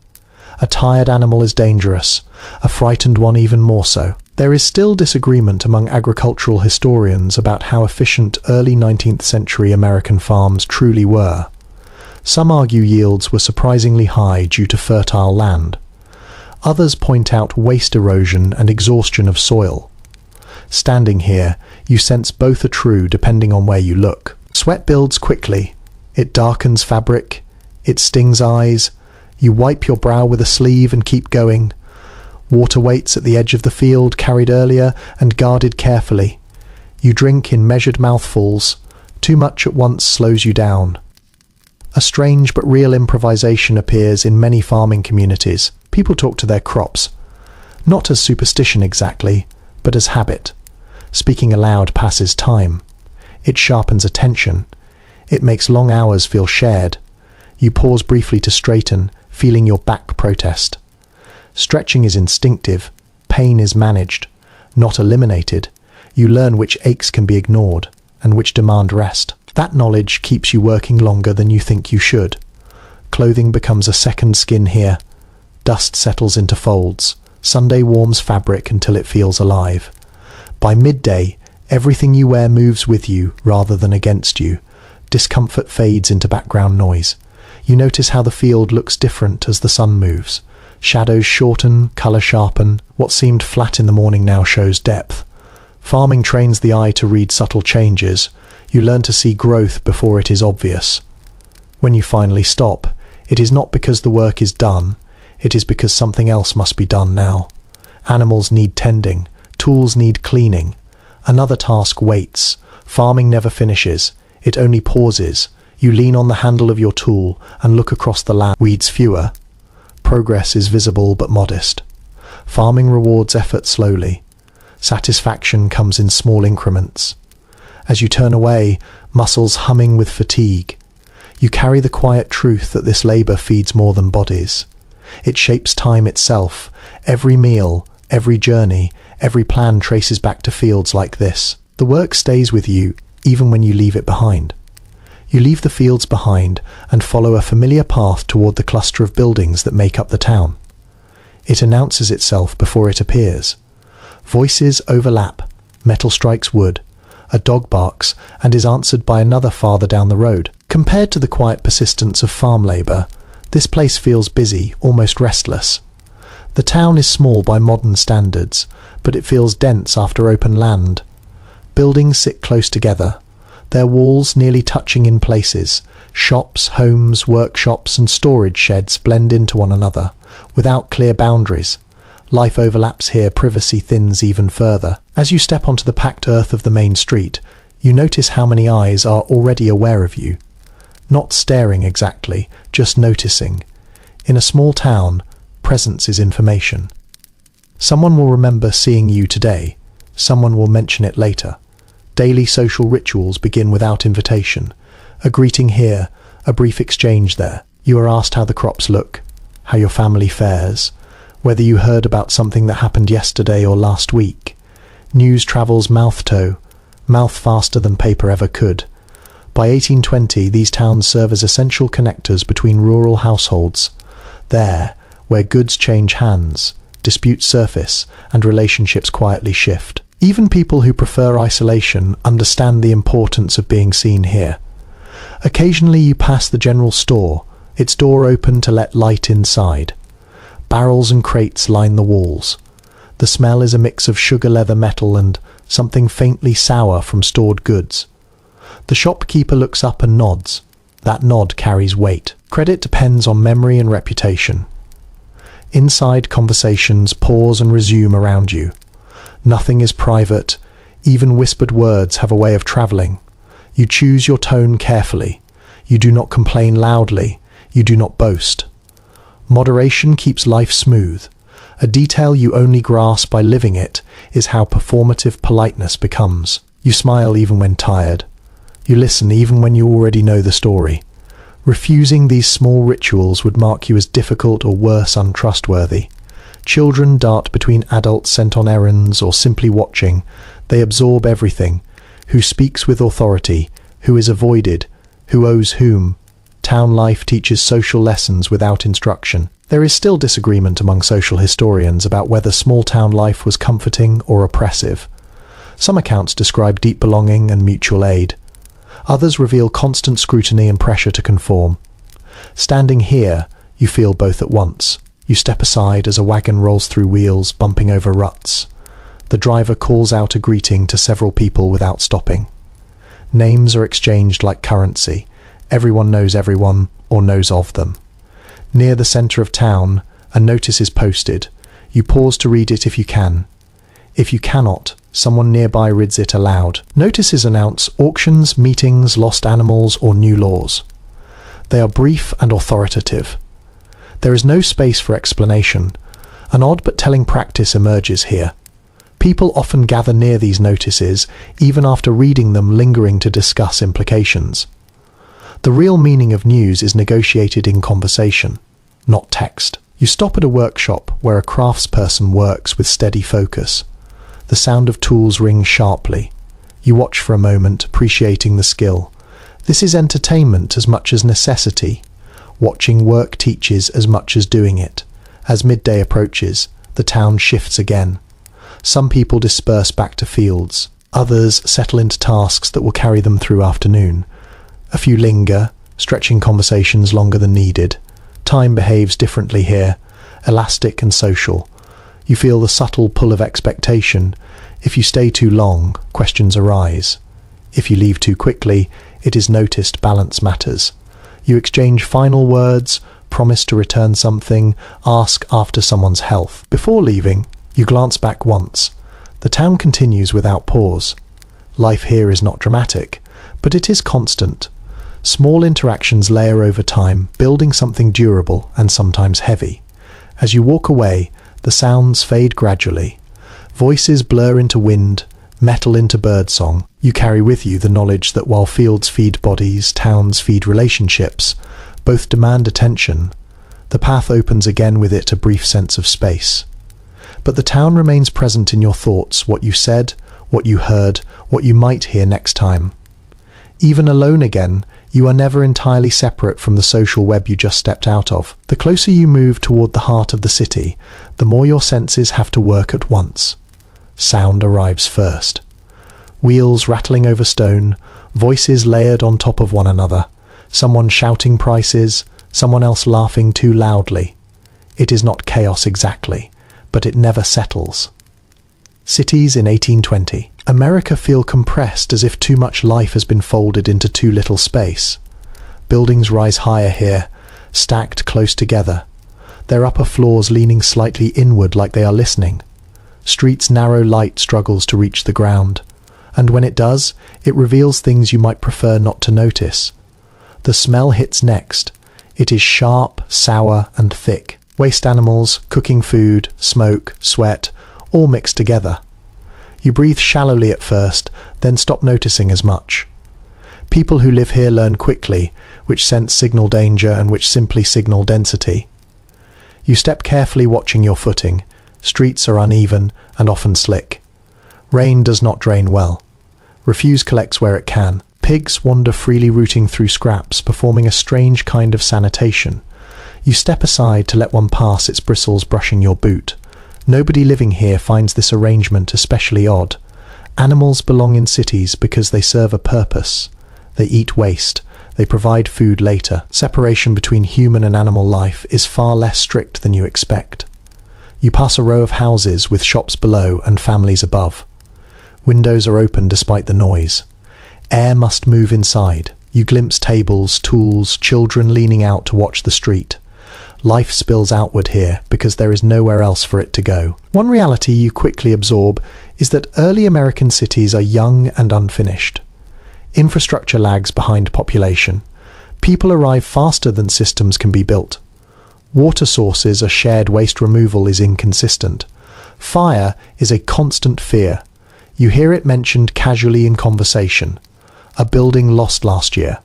Speaker 1: A tired animal is dangerous, a frightened one even more so. There is still disagreement among agricultural historians about how efficient early 19th century American farms truly were. Some argue yields were surprisingly high due to fertile land. Others point out waste erosion and exhaustion of soil. Standing here, you sense both are true depending on where you look. Sweat builds quickly. It darkens fabric. It stings eyes. You wipe your brow with a sleeve and keep going. Water waits at the edge of the field, carried earlier and guarded carefully. You drink in measured mouthfuls. Too much at once slows you down. A strange but real improvisation appears in many farming communities. People talk to their crops, not as superstition exactly, but as habit. Speaking aloud passes time. It sharpens attention. It makes long hours feel shared. You pause briefly to straighten, feeling your back protest. Stretching is instinctive. Pain is managed, not eliminated. You learn which aches can be ignored and which demand rest. That knowledge keeps you working longer than you think you should. Clothing becomes a second skin here. Dust settles into folds. Sunday warms fabric until it feels alive. By midday, everything you wear moves with you rather than against you. Discomfort fades into background noise. You notice how the field looks different as the sun moves. Shadows shorten, colour sharpen. What seemed flat in the morning now shows depth. Farming trains the eye to read subtle changes. You learn to see growth before it is obvious. When you finally stop, it is not because the work is done. It is because something else must be done now. Animals need tending. Tools need cleaning. Another task waits. Farming never finishes. It only pauses. You lean on the handle of your tool and look across the land. Weeds fewer. Progress is visible but modest. Farming rewards effort slowly. Satisfaction comes in small increments. As you turn away, muscles humming with fatigue, you carry the quiet truth that this labour feeds more than bodies. It shapes time itself. Every meal, every journey, every plan traces back to fields like this. The work stays with you even when you leave it behind. You leave the fields behind and follow a familiar path toward the cluster of buildings that make up the town. It announces itself before it appears. Voices overlap. Metal strikes wood. A dog barks and is answered by another farther down the road. Compared to the quiet persistence of farm labour, this place feels busy, almost restless. The town is small by modern standards, but it feels dense after open land. Buildings sit close together, their walls nearly touching in places. Shops, homes, workshops and storage sheds blend into one another, without clear boundaries. Life overlaps here, privacy thins even further. As you step onto the packed earth of the main street, you notice how many eyes are already aware of you. Not staring exactly, just noticing. In a small town, presence is information. Someone will remember seeing you today. Someone will mention it later. Daily social rituals begin without invitation. A greeting here, a brief exchange there. You are asked how the crops look, how your family fares, whether you heard about something that happened yesterday or last week. News travels mouth faster than paper ever could. By 1820, these towns serve as essential connectors between rural households. There, where goods change hands, disputes surface, and relationships quietly shift. Even people who prefer isolation understand the importance of being seen here. Occasionally you pass the general store, its door open to let light inside. Barrels and crates line the walls. The smell is a mix of sugar leather metal and something faintly sour from stored goods. The shopkeeper looks up and nods. That nod carries weight. Credit depends on memory and reputation. Inside, conversations pause and resume around you. Nothing is private. Even whispered words have a way of travelling. You choose your tone carefully. You do not complain loudly. You do not boast. Moderation keeps life smooth. A detail you only grasp by living it is how performative politeness becomes. You smile even when tired. You listen even when you already know the story. Refusing these small rituals would mark you as difficult or worse, untrustworthy. Children dart between adults sent on errands or simply watching. They absorb everything. Who speaks with authority? Who is avoided? Who owes whom? Town life teaches social lessons without instruction. There is still disagreement among social historians about whether small-town life was comforting or oppressive. Some accounts describe deep belonging and mutual aid. Others reveal constant scrutiny and pressure to conform. Standing here, you feel both at once. You step aside as a wagon rolls through wheels, bumping over ruts. The driver calls out a greeting to several people without stopping. Names are exchanged like currency. Everyone knows everyone, or knows of them. Near the centre of town, a notice is posted. You pause to read it if you can. If you cannot, someone nearby reads it aloud. Notices announce auctions, meetings, lost animals, or new laws. They are brief and authoritative. There is no space for explanation. An odd but telling practice emerges here. People often gather near these notices, even after reading them, lingering to discuss implications. The real meaning of news is negotiated in conversation, not text. You stop at a workshop where a craftsperson works with steady focus. The sound of tools rings sharply. You watch for a moment, appreciating the skill. This is entertainment as much as necessity. Watching work teaches as much as doing it. As midday approaches, the town shifts again. Some people disperse back to fields. Others settle into tasks that will carry them through afternoon. A few linger, stretching conversations longer than needed. Time behaves differently here, elastic and social. You feel the subtle pull of expectation. If you stay too long, questions arise. If you leave too quickly, it is noticed balance matters. You exchange final words, promise to return something, ask after someone's health. Before leaving, you glance back once. The town continues without pause. Life here is not dramatic, but it is constant. Small interactions layer over time, building something durable and sometimes heavy. As you walk away, the sounds fade gradually. Voices blur into wind, metal into birdsong. You carry with you the knowledge that while fields feed bodies, towns feed relationships. Both demand attention. The path opens again with it a brief sense of space. But the town remains present in your thoughts, what you said, what you heard, what you might hear next time. Even alone again, you are never entirely separate from the social web you just stepped out of. The closer you move toward the heart of the city, the more your senses have to work at once. Sound arrives first. Wheels rattling over stone, voices layered on top of one another, someone shouting prices, someone else laughing too loudly. It is not chaos exactly, but it never settles. Cities in 1820. America feel compressed, as if too much life has been folded into too little space. Buildings rise higher here, stacked close together, their upper floors leaning slightly inward like they are listening. Streets' narrow light struggles to reach the ground, and when it does, it reveals things you might prefer not to notice. The smell hits next. It is sharp, sour, and thick. Waste animals, cooking food, smoke, sweat, all mixed together. You breathe shallowly at first, then stop noticing as much. People who live here learn quickly which scents signal danger and which simply signal density. You step carefully, watching your footing. Streets are uneven and often slick. Rain does not drain well. Refuse collects where it can. Pigs wander freely, rooting through scraps, performing a strange kind of sanitation. You step aside to let one pass, its bristles brushing your boot. Nobody living here finds this arrangement especially odd. Animals belong in cities because they serve a purpose. They eat waste. They provide food later. Separation between human and animal life is far less strict than you expect. You pass a row of houses with shops below and families above. Windows are open despite the noise. Air must move inside. You glimpse tables, tools, children leaning out to watch the street. Life spills outward here because there is nowhere else for it to go. One reality you quickly absorb is that early American cities are young and unfinished. Infrastructure lags behind population. People arrive faster than systems can be built. Water sources are shared, waste removal is inconsistent. Fire is a constant fear. You hear it mentioned casually in conversation. A building lost last year.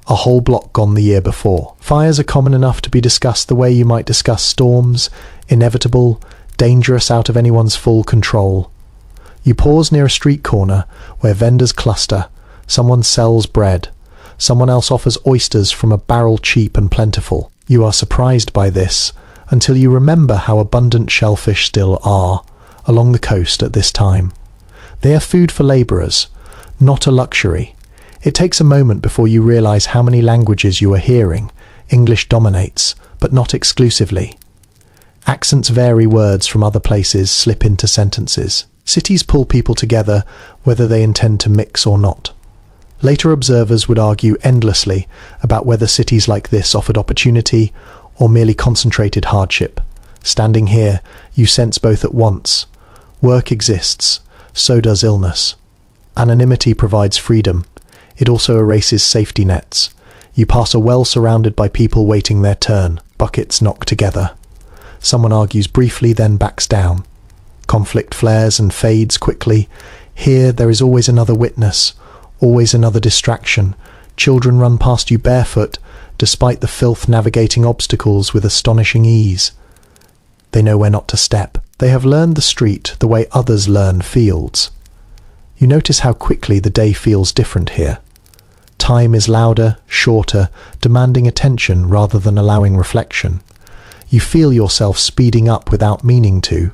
Speaker 1: A whole block gone the year before. Fires are common enough to be discussed the way you might discuss storms, inevitable, dangerous, out of anyone's full control. You pause near a street corner where vendors cluster. Someone sells bread. Someone else offers oysters from a barrel, cheap and plentiful. You are surprised by this until you remember how abundant shellfish still are along the coast at this time. They are food for labourers, not a luxury. It takes a moment before you realise how many languages you are hearing. English dominates, but not exclusively. Accents vary, words from other places slip into sentences. Cities pull people together whether they intend to mix or not. Later observers would argue endlessly about whether cities like this offered opportunity or merely concentrated hardship. Standing here, you sense both at once. Work exists, so does illness. Anonymity provides freedom. It also erases safety nets. You pass a well surrounded by people waiting their turn. Buckets knock together. Someone argues briefly, then backs down. Conflict flares and fades quickly. Here there is always another witness, always another distraction. Children run past you barefoot, despite the filth, navigating obstacles with astonishing ease. They know where not to step. They have learned the street the way others learn fields. You notice how quickly the day feels different here. Time is louder, shorter, demanding attention rather than allowing reflection. You feel yourself speeding up without meaning to.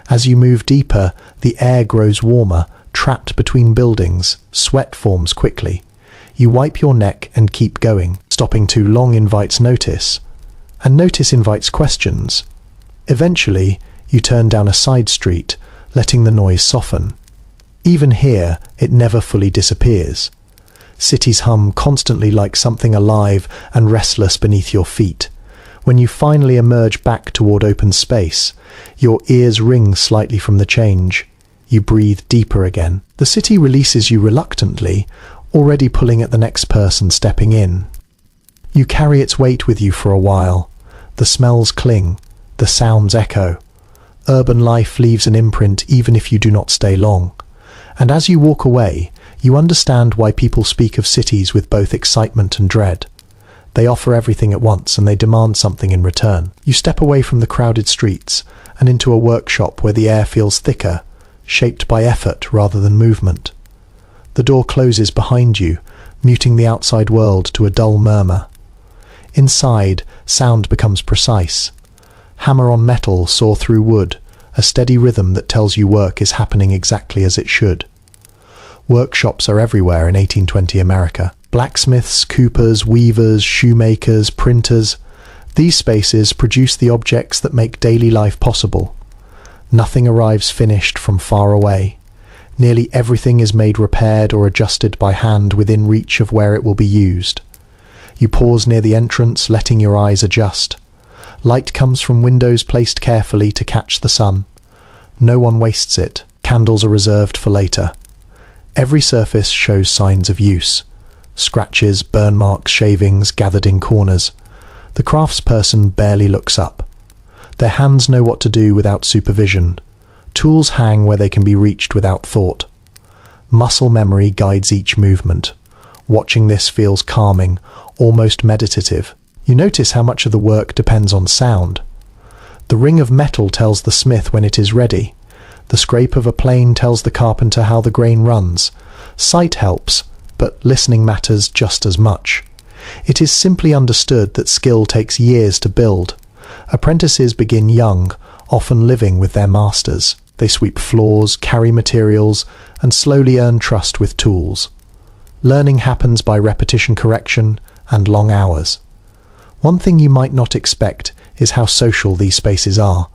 Speaker 1: As you move deeper, the air grows warmer, trapped between buildings. Sweat forms quickly. You wipe your neck and keep going. Stopping too long invites notice, and notice invites questions. Eventually, you turn down a side street, letting the noise soften. Even here, it never fully disappears. Cities hum constantly like something alive and restless beneath your feet. When you finally emerge back toward open space, your ears ring slightly from the change. You breathe deeper again. The city releases you reluctantly, already pulling at the next person stepping in. You carry its weight with you for a while. The smells cling, the sounds echo. Urban life leaves an imprint even if you do not stay long. And as you walk away, you understand why people speak of cities with both excitement and dread. They offer everything at once and they demand something in return. You step away from the crowded streets and into a workshop where the air feels thicker, shaped by effort rather than movement. The door closes behind you, muting the outside world to a dull murmur. Inside, sound becomes precise. Hammer on metal, saw through wood, a steady rhythm that tells you work is happening exactly as it should. Workshops are everywhere in 1820 America. Blacksmiths, coopers, weavers, shoemakers, printers. These spaces produce the objects that make daily life possible. Nothing arrives finished from far away. Nearly everything is made repaired or adjusted by hand within reach of where it will be used. You pause near the entrance, letting your eyes adjust. Light comes from windows placed carefully to catch the sun. No one wastes it. Candles are reserved for later. Every surface shows signs of use. Scratches, burn marks, shavings gathered in corners. The craftsperson barely looks up. Their hands know what to do without supervision. Tools hang where they can be reached without thought. Muscle memory guides each movement. Watching this feels calming, almost meditative. You notice how much of the work depends on sound. The ring of metal tells the smith when it is ready. The scrape of a plane tells the carpenter how the grain runs. Sight helps, but listening matters just as much. It is simply understood that skill takes years to build. Apprentices begin young, often living with their masters. They sweep floors, carry materials, and slowly earn trust with tools. Learning happens by repetition, correction, and long hours. One thing you might not expect is how social these spaces are.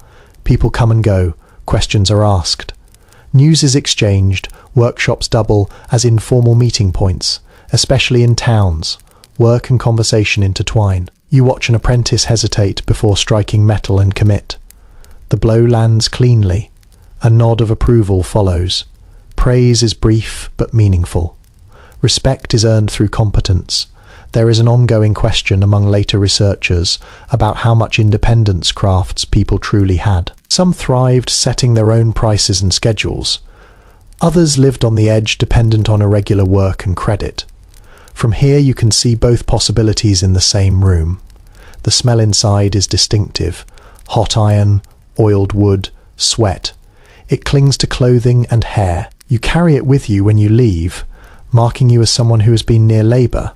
Speaker 1: People come and go, questions are asked. News is exchanged, workshops double as informal meeting points, especially in towns. Work and conversation intertwine. You watch an apprentice hesitate before striking metal and commit. The blow lands cleanly. A nod of approval follows. Praise is brief but meaningful. Respect is earned through competence. There is an ongoing question among later researchers about how much independence craftspeople truly had. Some thrived setting their own prices and schedules. Others lived on the edge, dependent on irregular work and credit. From here you can see both possibilities in the same room. The smell inside is distinctive. Hot iron, oiled wood, sweat. It clings to clothing and hair. You carry it with you when you leave, marking you as someone who has been near labour.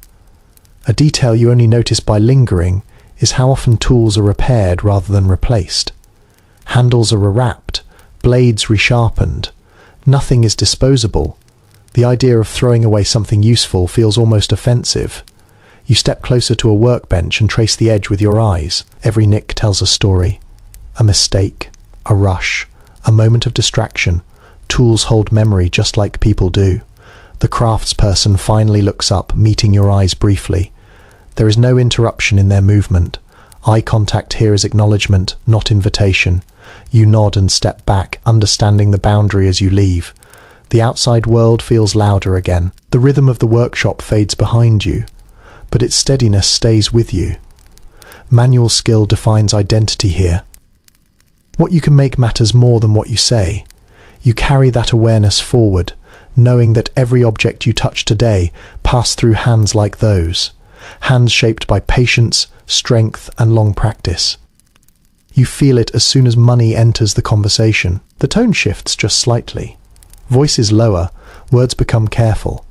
Speaker 1: A detail you only notice by lingering is how often tools are repaired rather than replaced. Handles are rewrapped, blades resharpened. Nothing is disposable. The idea of throwing away something useful feels almost offensive. You step closer to a workbench and trace the edge with your eyes. Every nick tells a story. A mistake, a rush, a moment of distraction. Tools hold memory just like people do. The craftsperson finally looks up, meeting your eyes briefly. There is no interruption in their movement. Eye contact here is acknowledgement, not invitation. You nod and step back, understanding the boundary as you leave. The outside world feels louder again. The rhythm of the workshop fades behind you, but its steadiness stays with you. Manual skill defines identity here. What you can make matters more than what you say. You carry that awareness forward, knowing that every object you touch today passed through hands like those. Hands shaped by patience, strength, and long practice. You feel it as soon as money enters the conversation. The tone shifts just slightly. Voice is lower, words become careful.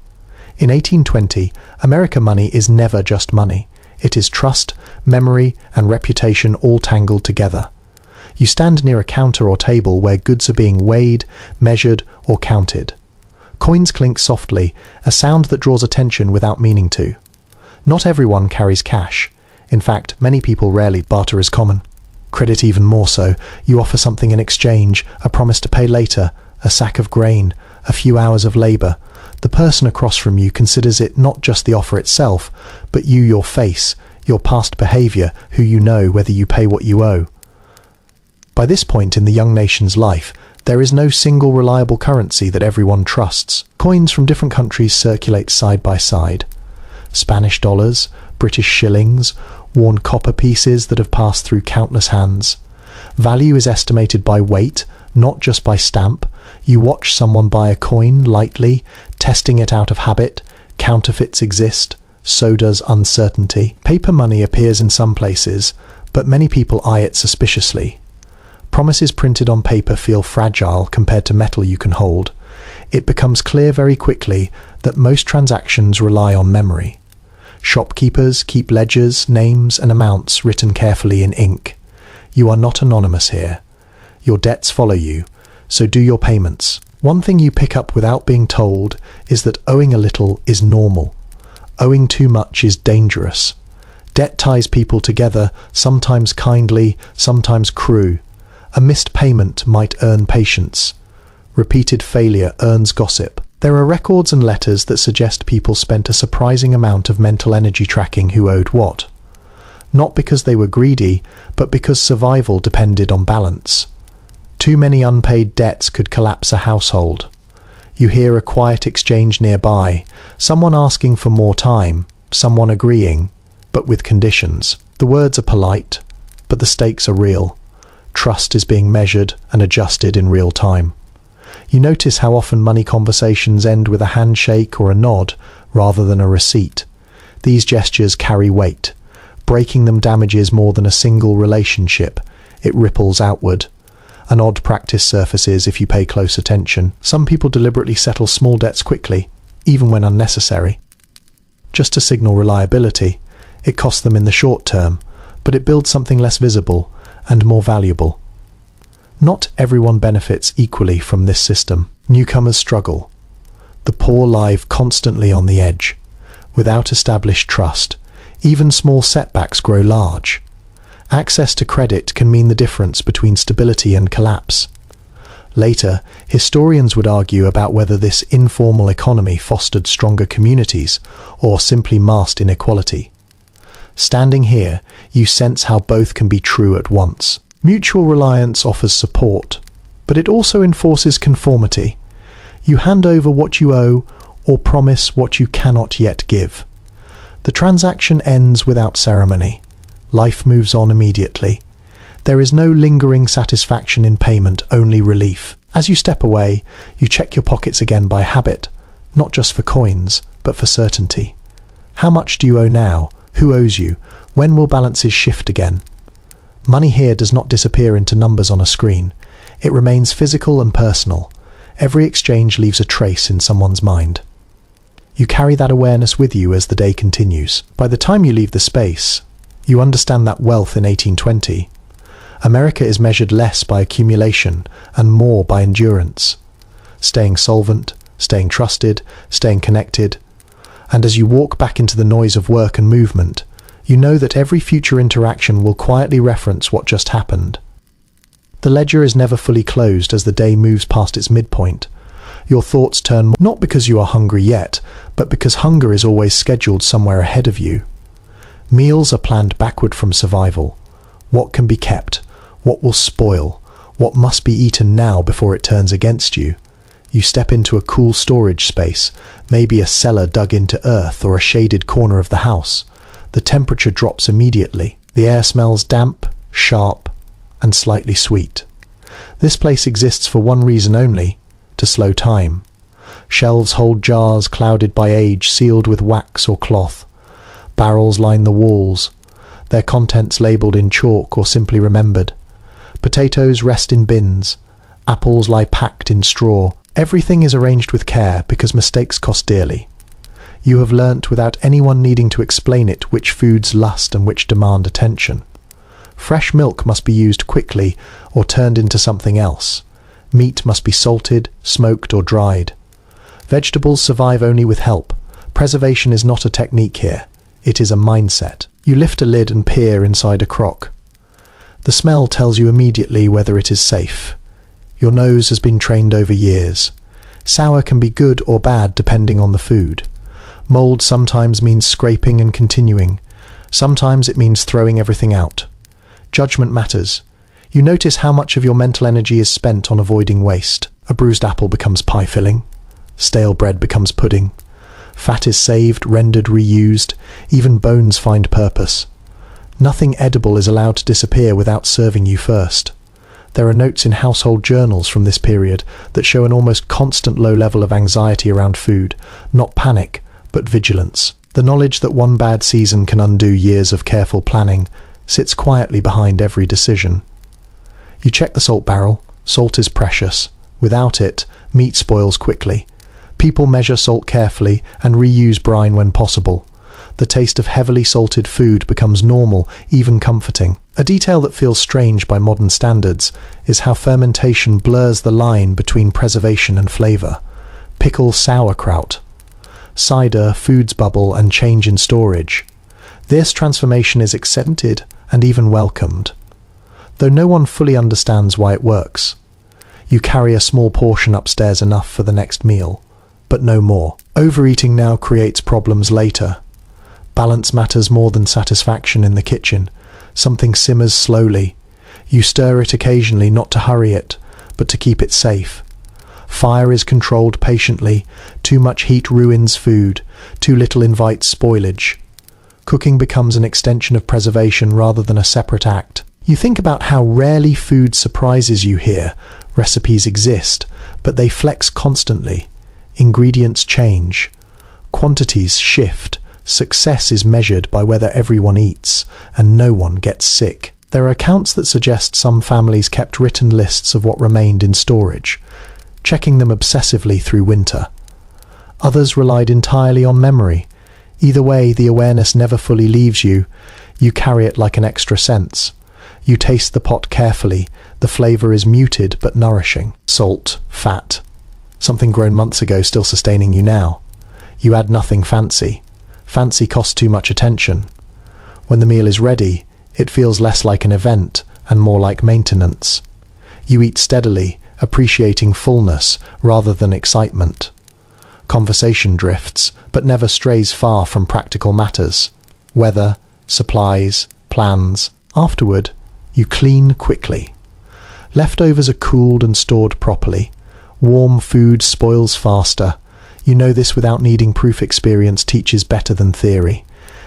Speaker 1: In 1820, American money is never just money. It is trust, memory, and reputation all tangled together. You stand near a counter or table where goods are being weighed, measured, or counted. Coins clink softly, a sound that draws attention without meaning to. Not everyone carries cash. In fact, many people rarely. Barter is common. Credit even more so. You offer something in exchange, a promise to pay later, a sack of grain, a few hours of labour. The person across from you considers it not just the offer itself, but you, your face, your past behaviour, who you know, whether you pay what you owe. By this point in the young nation's life, there is no single reliable currency that everyone trusts. Coins from different countries circulate side by side. Spanish dollars, British shillings, worn copper pieces that have passed through countless hands. Value is estimated by weight, not just by stamp. You watch someone buy a coin lightly, testing it out of habit. Counterfeits exist, so does uncertainty. Paper money appears in some places, but many people eye it suspiciously. Promises printed on paper feel fragile compared to metal you can hold. It becomes clear very quickly that most transactions rely on memory. Shopkeepers keep ledgers, names, and amounts written carefully in ink. You are not anonymous here. Your debts follow you, so do your payments. One thing you pick up without being told is that owing a little is normal. Owing too much is dangerous. Debt ties people together, sometimes kindly, sometimes cruel. A missed payment might earn patience. Repeated failure earns gossip. There are records and letters that suggest people spent a surprising amount of mental energy tracking who owed what. Not because they were greedy, but because survival depended on balance. Too many unpaid debts could collapse a household. You hear a quiet exchange nearby, someone asking for more time, someone agreeing, but with conditions. The words are polite, but the stakes are real. Trust is being measured and adjusted in real time. You notice how often money conversations end with a handshake or a nod rather than a receipt. These gestures carry weight. Breaking them damages more than a single relationship. It ripples outward. An odd practice surfaces if you pay close attention. Some people deliberately settle small debts quickly, even when unnecessary. Just to signal reliability, it costs them in the short term, but it builds something less visible and more valuable. Not everyone benefits equally from this system. Newcomers struggle. The poor live constantly on the edge. Without established trust, even small setbacks grow large. Access to credit can mean the difference between stability and collapse. Later, historians would argue about whether this informal economy fostered stronger communities or simply masked inequality. Standing here, you sense how both can be true at once. Mutual reliance offers support, but it also enforces conformity. You hand over what you owe or promise what you cannot yet give. The transaction ends without ceremony. Life moves on immediately. There is no lingering satisfaction in payment, only relief. As you step away, you check your pockets again by habit, not just for coins, but for certainty. How much do you owe now? Who owes you? When will balances shift again? Money here does not disappear into numbers on a screen. It remains physical and personal. Every exchange leaves a trace in someone's mind. You carry that awareness with you as the day continues. By the time you leave the space, you understand that wealth in 1820, America is measured less by accumulation and more by endurance. Staying solvent, staying trusted, staying connected. And as you walk back into the noise of work and movement, you know that every future interaction will quietly reference what just happened. The ledger is never fully closed as the day moves past its midpoint. Your thoughts turn not because you are hungry yet, but because hunger is always scheduled somewhere ahead of you. Meals are planned backward from survival. What can be kept? What will spoil? What must be eaten now before it turns against you? You step into a cool storage space, maybe a cellar dug into earth or a shaded corner of the house. The temperature drops immediately. The air smells damp, sharp, and slightly sweet. This place exists for one reason only: to slow time. Shelves hold jars clouded by age, sealed with wax or cloth. Barrels line the walls, their contents labelled in chalk or simply remembered. Potatoes rest in bins. Apples lie packed in straw. Everything is arranged with care because mistakes cost dearly. You have learnt without anyone needing to explain it which foods lust and which demand attention. Fresh milk must be used quickly or turned into something else. Meat must be salted, smoked or dried. Vegetables survive only with help. Preservation is not a technique here. It is a mindset. You lift a lid and peer inside a crock. The smell tells you immediately whether it is safe. Your nose has been trained over years. Sour can be good or bad depending on the food. Mold sometimes means scraping and continuing. Sometimes it means throwing everything out. Judgment matters. You notice how much of your mental energy is spent on avoiding waste. A bruised apple becomes pie filling. Stale bread becomes pudding. Fat is saved, rendered, reused. Even bones find purpose. Nothing edible is allowed to disappear without serving you first. There are notes in household journals from this period that show an almost constant low level of anxiety around food, not panic, but vigilance. The knowledge that one bad season can undo years of careful planning sits quietly behind every decision. You check the salt barrel. Salt is precious. Without it, meat spoils quickly. People measure salt carefully and reuse brine when possible. The taste of heavily salted food becomes normal, even comforting. A detail that feels strange by modern standards is how fermentation blurs the line between preservation and flavour. Pickle sauerkraut. Cider, foods bubble and change in storage. This transformation is accepted and even welcomed, though no one fully understands why it works. You carry a small portion upstairs, enough for the next meal, but no more. Overeating now creates problems later. Balance matters more than satisfaction in the kitchen. Something simmers slowly. You stir it occasionally, not to hurry it, but to keep it safe. Fire is controlled patiently. Too much heat ruins food. Too little invites spoilage. Cooking becomes an extension of preservation rather than a separate act. You think about how rarely food surprises you here. Recipes exist, but they flex constantly. Ingredients change. Quantities shift. Success is measured by whether everyone eats, and no one gets sick. There are accounts that suggest some families kept written lists of what remained in storage, checking them obsessively through winter. Others relied entirely on memory. Either way, the awareness never fully leaves you. You carry it like an extra sense. You taste the pot carefully. The flavour is muted but nourishing. Salt, fat, something grown months ago still sustaining you now. You add nothing fancy. Fancy costs too much attention. When the meal is ready, it feels less like an event and more like maintenance. You eat steadily, appreciating fullness rather than excitement. Conversation drifts, but never strays far from practical matters. Weather, supplies, plans. Afterward, you clean quickly. Leftovers are cooled and stored properly. Warm food spoils faster. You know this without needing proof. Experience teaches better than theory.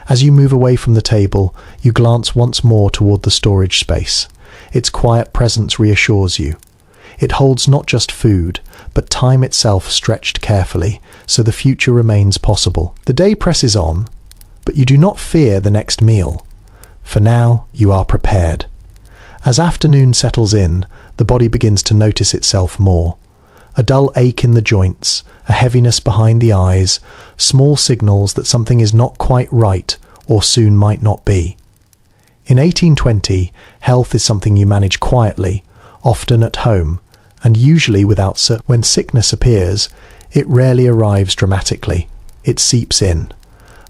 Speaker 1: As you move away from the table, you glance once more toward the storage space. Its quiet presence reassures you. It holds not just food, but time itself stretched carefully, so the future remains possible. The day presses on, but you do not fear the next meal. For now, you are prepared. As afternoon settles in, the body begins to notice itself more. A dull ache in the joints, a heaviness behind the eyes, small signals that something is not quite right or soon might not be. In 1820, health is something you manage quietly, often at home, and usually without when sickness appears, it rarely arrives dramatically. It seeps in.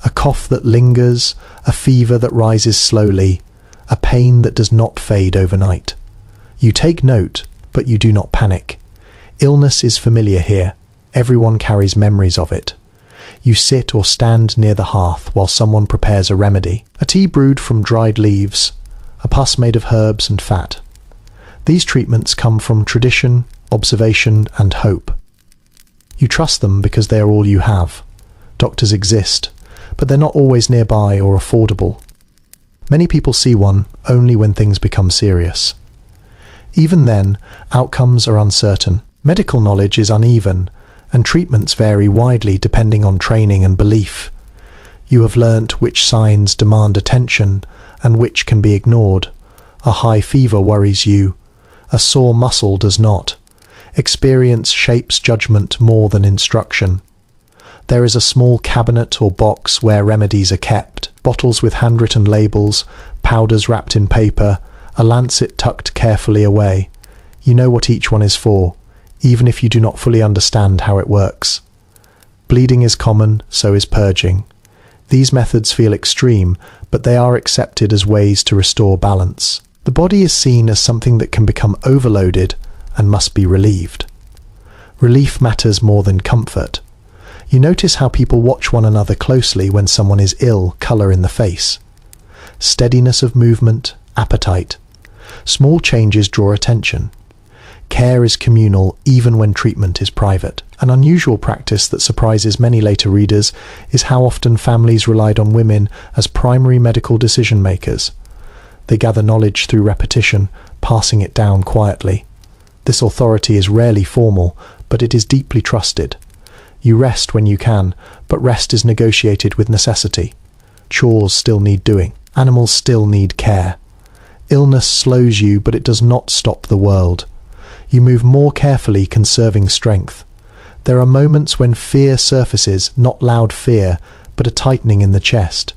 Speaker 1: A cough that lingers, a fever that rises slowly, a pain that does not fade overnight. You take note, but you do not panic. Illness is familiar here. Everyone carries memories of it. You sit or stand near the hearth while someone prepares a remedy. A tea brewed from dried leaves, a pus made of herbs and fat. These treatments come from tradition, observation, and hope. You trust them because they are all you have. Doctors exist, but they're not always nearby or affordable. Many people see one only when things become serious. Even then, outcomes are uncertain. Medical knowledge is uneven, and treatments vary widely depending on training and belief. You have learnt which signs demand attention and which can be ignored. A high fever worries you. A sore muscle does not. Experience shapes judgment more than instruction. There is a small cabinet or box where remedies are kept, bottles with handwritten labels, powders wrapped in paper, a lancet tucked carefully away. You know what each one is for, even if you do not fully understand how it works. Bleeding is common, so is purging. These methods feel extreme, but they are accepted as ways to restore balance. The body is seen as something that can become overloaded and must be relieved. Relief matters more than comfort. You notice how people watch one another closely when someone is ill, colour in the face. Steadiness of movement, appetite. Small changes draw attention. Care is communal even when treatment is private. An unusual practice that surprises many later readers is how often families relied on women as primary medical decision makers. They gather knowledge through repetition, passing it down quietly. This authority is rarely formal, but it is deeply trusted. You rest when you can, but rest is negotiated with necessity. Chores still need doing. Animals still need care. Illness slows you, but it does not stop the world. You move more carefully, conserving strength. There are moments when fear surfaces, not loud fear, but a tightening in the chest.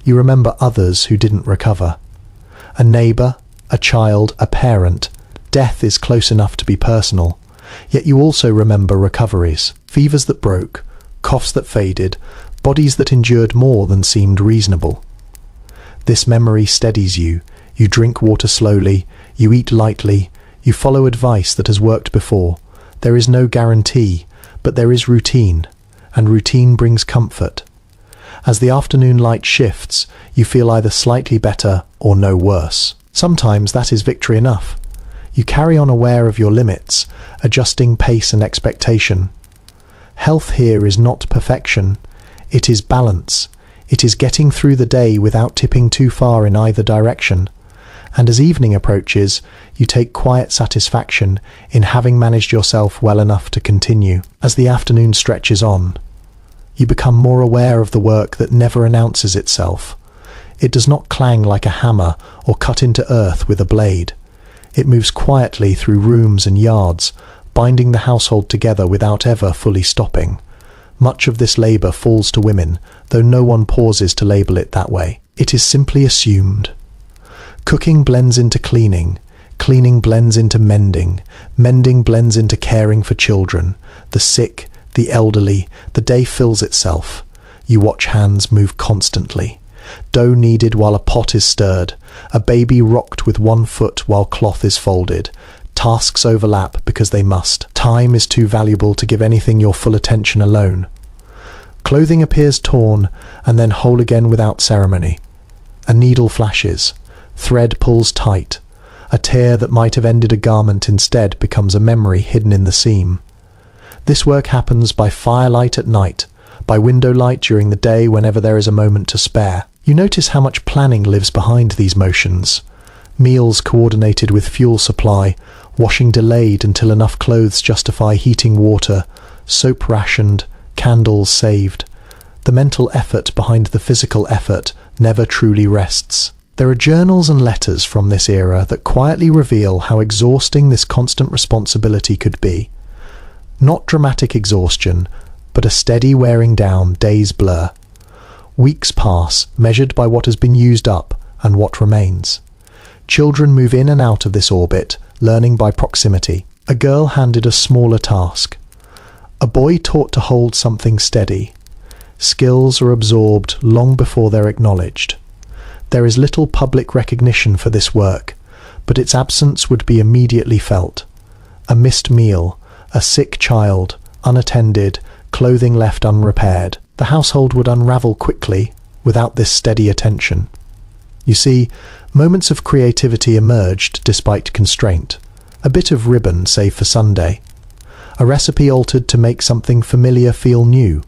Speaker 1: You remember others who didn't recover. A neighbour, a child, a parent. Death is close enough to be personal. Yet you also remember recoveries. Fevers that broke, coughs that faded, bodies that endured more than seemed reasonable. This memory steadies you. You drink water slowly, you eat lightly, you follow advice that has worked before. There is no guarantee, but there is routine, and routine brings comfort. As the afternoon light shifts, you feel either slightly better or no worse. Sometimes that is victory enough. You carry on aware of your limits, adjusting pace and expectation. Health here is not perfection, it is balance. It is getting through the day without tipping too far in either direction. And as evening approaches, you take quiet satisfaction in having managed yourself well enough to continue. As the afternoon stretches on, you become more aware of the work that never announces itself. It does not clang like a hammer or cut into earth with a blade. It moves quietly through rooms and yards, binding the household together without ever fully stopping. Much of this labour falls to women, though no one pauses to label it that way. It is simply assumed. Cooking blends into cleaning, cleaning blends into mending, mending blends into caring for children. the sick, the elderly. The day fills itself. You watch hands move constantly. Dough kneaded while a pot is stirred. A baby rocked with one foot while cloth is folded. Tasks overlap because they must. Time is too valuable to give anything your full attention alone. Clothing appears torn and then whole again without ceremony. A needle flashes. Thread pulls tight. A tear that might have ended a garment instead becomes a memory hidden in the seam. This work happens by firelight at night, by window light during the day whenever there is a moment to spare. You notice how much planning lives behind these motions. Meals coordinated with fuel supply, washing delayed until enough clothes justify heating water, soap rationed, candles saved. The mental effort behind the physical effort never truly rests. There are journals and letters from this era that quietly reveal how exhausting this constant responsibility could be. Not dramatic exhaustion, but a steady wearing down, days blur. Weeks pass, measured by what has been used up and what remains. Children move in and out of this orbit, learning by proximity. A girl handed a smaller task. A boy taught to hold something steady. Skills are absorbed long before they're acknowledged. There is little public recognition for this work, but its absence would be immediately felt. A missed meal, a sick child, unattended, clothing left unrepaired. The household would unravel quickly without this steady attention. You see, moments of creativity emerged despite constraint. A bit of ribbon, save for Sunday. A recipe altered to make something familiar feel new.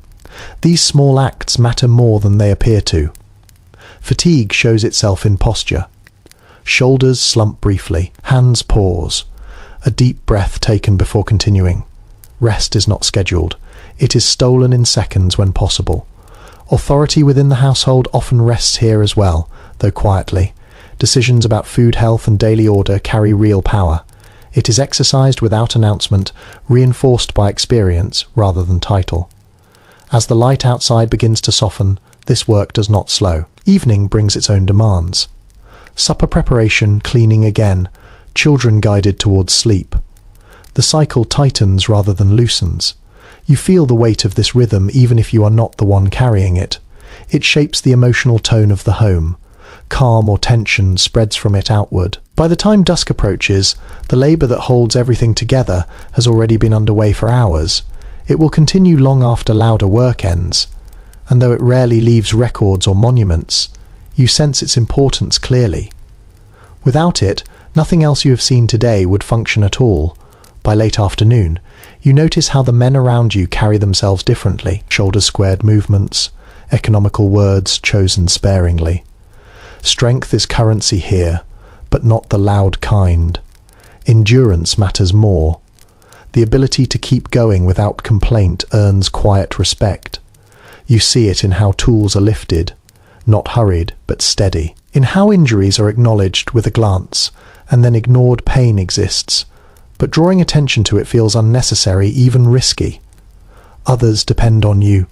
Speaker 1: These small acts matter more than they appear to. Fatigue shows itself in posture. Shoulders slump briefly, hands pause. A deep breath taken before continuing. Rest is not scheduled. It is stolen in seconds when possible. Authority within the household often rests here as well, though quietly. Decisions about food health and daily order carry real power. It is exercised without announcement, reinforced by experience rather than title. As the light outside begins to soften, this work does not slow. Evening brings its own demands. Supper preparation, cleaning again, children guided towards sleep. The cycle tightens rather than loosens. You feel the weight of this rhythm even if you are not the one carrying it. It shapes the emotional tone of the home. Calm or tension spreads from it outward. By the time dusk approaches, the labour that holds everything together has already been underway for hours. It will continue long after louder work ends. And though it rarely leaves records or monuments, you sense its importance clearly. Without it, nothing else you have seen today would function at all. By late afternoon, you notice how the men around you carry themselves differently. Shoulder-squared movements, economical words chosen sparingly. Strength is currency here, but not the loud kind. Endurance matters more. The ability to keep going without complaint earns quiet respect. You see it in how tools are lifted, not hurried, but steady. In how injuries are acknowledged with a glance, and then ignored pain exists, but drawing attention to it feels unnecessary, even risky. Others depend on you.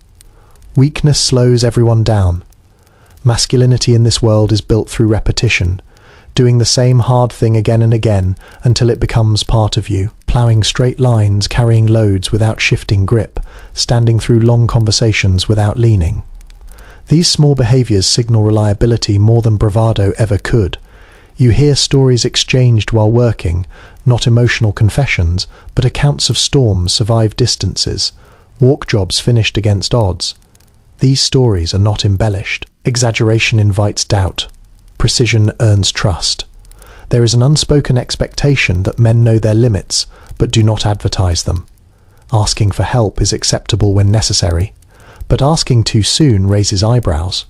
Speaker 1: Weakness slows everyone down. Masculinity in this world is built through repetition, doing the same hard thing again and again until it becomes part of you. Ploughing straight lines, carrying loads without shifting grip, standing through long conversations without leaning. These small behaviours signal reliability more than bravado ever could. You hear stories exchanged while working, not emotional confessions, but accounts of storms, survived distances, walk jobs finished against odds. These stories are not embellished. Exaggeration invites doubt. Precision earns trust. There is an unspoken expectation that men know their limits, but do not advertise them. Asking for help is acceptable when necessary, but asking too soon raises eyebrows.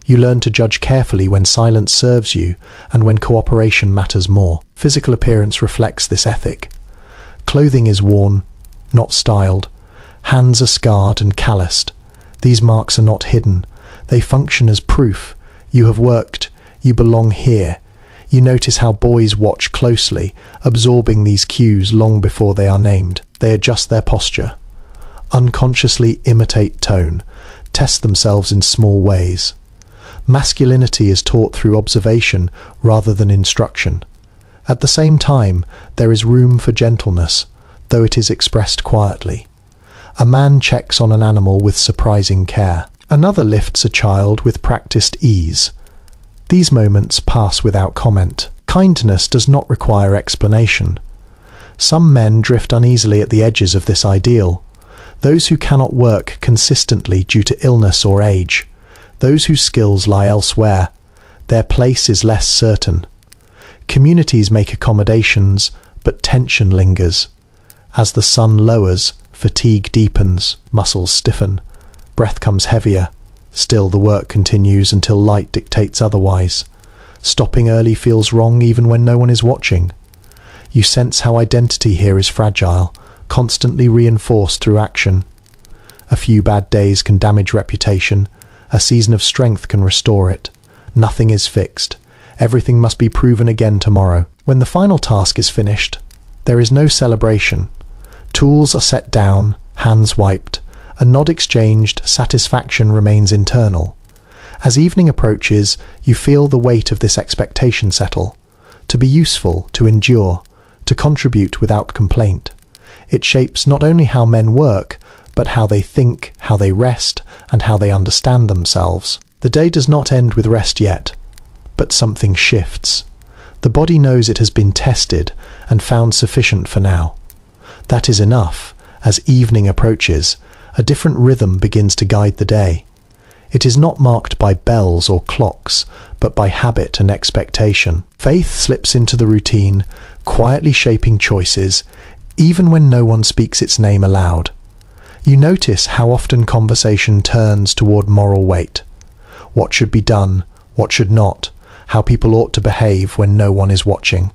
Speaker 1: You learn to judge carefully when silence serves you and when cooperation matters more. Physical appearance reflects this ethic. Clothing is worn, not styled. Hands are scarred and calloused. These marks are not hidden. They function as proof. You have worked. You belong here. You notice how boys watch closely, absorbing these cues long before they are named. They adjust their posture, unconsciously imitate tone, test themselves in small ways. Masculinity is taught through observation rather than instruction. At the same time, there is room for gentleness, though it is expressed quietly. A man checks on an animal with surprising care. Another lifts a child with practiced ease. These moments pass without comment. Kindness does not require explanation. Some men drift uneasily at the edges of this ideal. Those who cannot work consistently due to illness or age. Those whose skills lie elsewhere. Their place is less certain. Communities make accommodations, but tension lingers. As the sun lowers, fatigue deepens, muscles stiffen, breath comes heavier. Still the work continues until light dictates otherwise. Stopping early feels wrong even when no one is watching. You sense how identity here is fragile, constantly reinforced through action. A few bad days can damage reputation. A season of strength can restore it. Nothing is fixed. Everything must be proven again tomorrow. When the final task is finished, there is no celebration. Tools are set down, hands wiped, a nod exchanged, satisfaction remains internal. As evening approaches, you feel the weight of this expectation settle. To be useful, to endure, to contribute without complaint. It shapes not only how men work, but how they think, how they rest, and how they understand themselves. The day does not end with rest yet, but something shifts. The body knows it has been tested and found sufficient for now. That is enough. As evening approaches, a different rhythm begins to guide the day. It is not marked by bells or clocks, but by habit and expectation. Faith slips into the routine, quietly shaping choices, even when no one speaks its name aloud. You notice how often conversation turns toward moral weight. What should be done, what should not, how people ought to behave when no one is watching.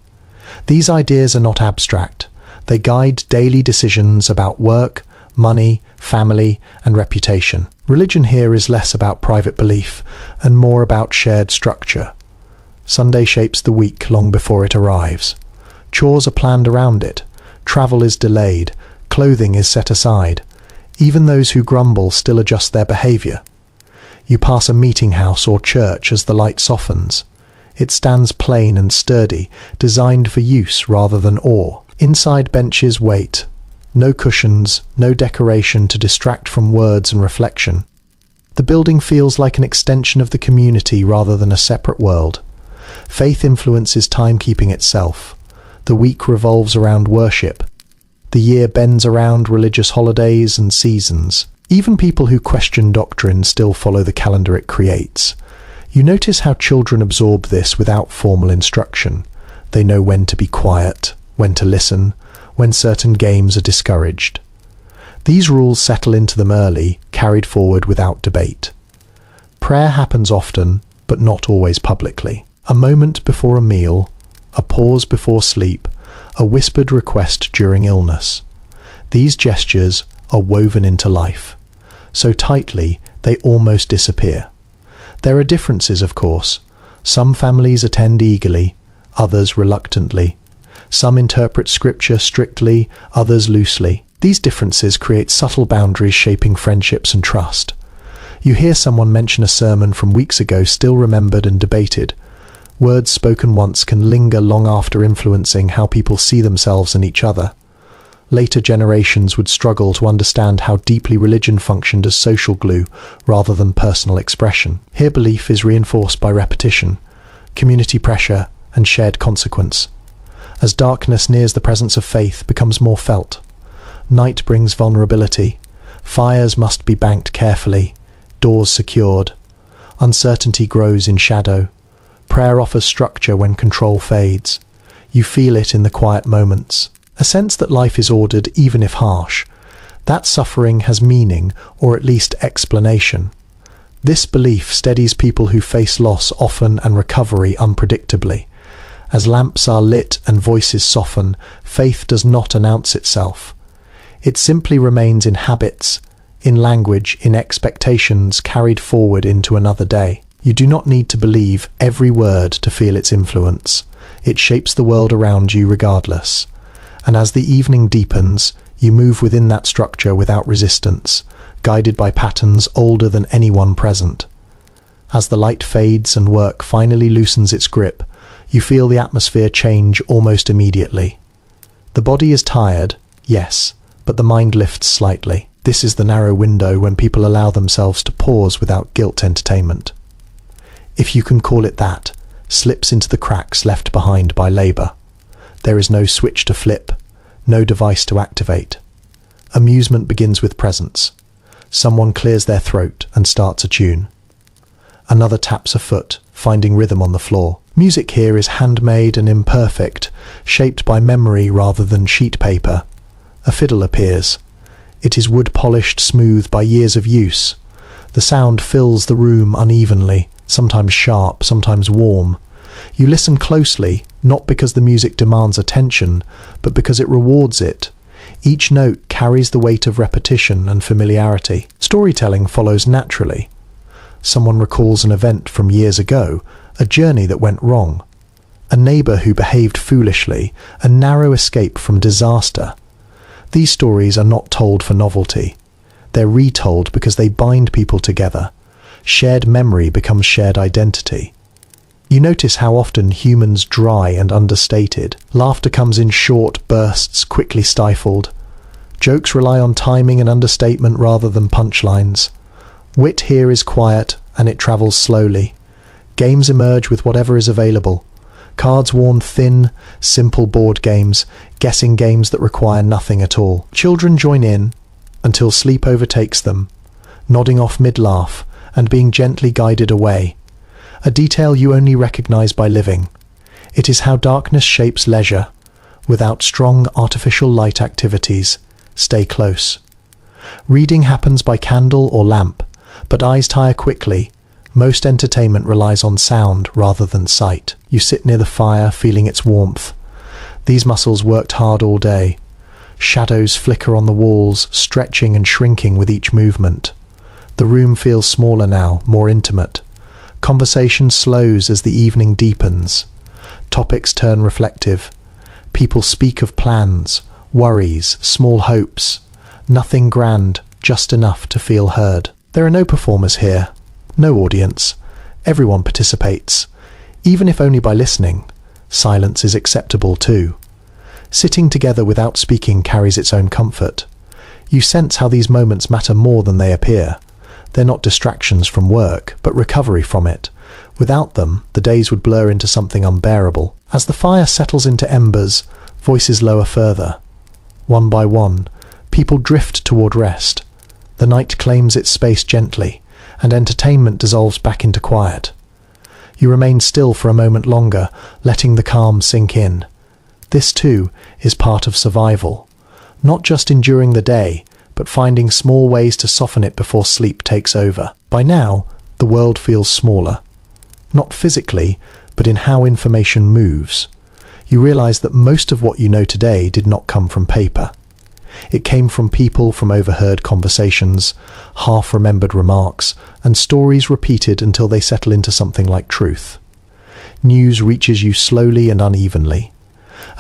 Speaker 1: These ideas are not abstract. They guide daily decisions about work, money, family, and reputation. Religion here is less about private belief and more about shared structure. Sunday shapes the week long before it arrives. Chores are planned around it. Travel is delayed. Clothing is set aside. Even those who grumble still adjust their behavior. You pass a meeting house or church as the light softens. It stands plain and sturdy, designed for use rather than awe. Inside benches wait. No cushions, no decoration to distract from words and reflection. The building feels like an extension of the community rather than a separate world. Faith influences timekeeping itself. The week revolves around worship. The year bends around religious holidays and seasons. Even people who question doctrine still follow the calendar it creates. You notice how children absorb this without formal instruction. They know when to be quiet, when to listen, when certain games are discouraged. These rules settle into them early, carried forward without debate. Prayer happens often, but not always publicly. A moment before a meal, a pause before sleep, a whispered request during illness. These gestures are woven into life, so tightly they almost disappear. There are differences, of course. Some families attend eagerly, others reluctantly. Some interpret scripture strictly, others loosely. These differences create subtle boundaries shaping friendships and trust. You hear someone mention a sermon from weeks ago still remembered and debated. Words spoken once can linger long after, influencing how people see themselves and each other. Later generations would struggle to understand how deeply religion functioned as social glue rather than personal expression. Here belief is reinforced by repetition, community pressure, and shared consequence. As darkness nears, the presence of faith becomes more felt. Night brings vulnerability. Fires must be banked carefully, doors secured. Uncertainty grows in shadow. Prayer offers structure when control fades. You feel it in the quiet moments. A sense that life is ordered even if harsh. That suffering has meaning, or at least explanation. This belief steadies people who face loss often and recovery unpredictably. As lamps are lit and voices soften, faith does not announce itself. It simply remains in habits, in language, in expectations carried forward into another day. You do not need to believe every word to feel its influence. It shapes the world around you regardless. And as the evening deepens, you move within that structure without resistance, guided by patterns older than anyone present. As the light fades and work finally loosens its grip, you feel the atmosphere change almost immediately. The body is tired, yes, but the mind lifts slightly. This is the narrow window when people allow themselves to pause without guilt. Entertainment, if you can call it that, slips into the cracks left behind by labour. There is no switch to flip, no device to activate. Amusement begins with presence. Someone clears their throat and starts a tune. Another taps a foot, finding rhythm on the floor. Music here is handmade and imperfect, shaped by memory rather than sheet paper. A fiddle appears. It is wood-polished smooth by years of use. The sound fills the room unevenly, sometimes sharp, sometimes warm. You listen closely, not because the music demands attention, but because it rewards it. Each note carries the weight of repetition and familiarity. Storytelling follows naturally. Someone recalls an event from years ago, a journey that went wrong, a neighbour who behaved foolishly, a narrow escape from disaster. These stories are not told for novelty. They're retold because they bind people together. Shared memory becomes shared identity. You notice how often humans dry and understated. Laughter comes in short bursts, quickly stifled. Jokes rely on timing and understatement rather than punchlines. Wit here is quiet, and it travels slowly. Games emerge with whatever is available. Cards worn thin, simple board games, guessing games that require nothing at all. Children join in until sleep overtakes them, nodding off mid-laugh and being gently guided away. A detail you only recognize by living. It is how darkness shapes leisure. Without strong artificial light activities, stay close. Reading happens by candle or lamp, but eyes tire quickly. Most entertainment relies on sound rather than sight. You sit near the fire, feeling its warmth. These muscles worked hard all day. Shadows flicker on the walls, stretching and shrinking with each movement. The room feels smaller now, more intimate. Conversation slows as the evening deepens. Topics turn reflective. People speak of plans, worries, small hopes. Nothing grand, just enough to feel heard. There are no performers here. No audience. Everyone participates. Even if only by listening, silence is acceptable too. Sitting together without speaking carries its own comfort. You sense how these moments matter more than they appear. They're not distractions from work, but recovery from it. Without them, the days would blur into something unbearable. As the fire settles into embers, voices lower further. One by one, people drift toward rest. The night claims its space gently, and entertainment dissolves back into quiet. You remain still for a moment longer, letting the calm sink in. This, too, is part of survival. Not just enduring the day, but finding small ways to soften it before sleep takes over. By now, the world feels smaller. Not physically, but in how information moves. You realize that most of what you know today did not come from paper. It came from people, from overheard conversations, half-remembered remarks, and stories repeated until they settle into something like truth. News reaches you slowly and unevenly.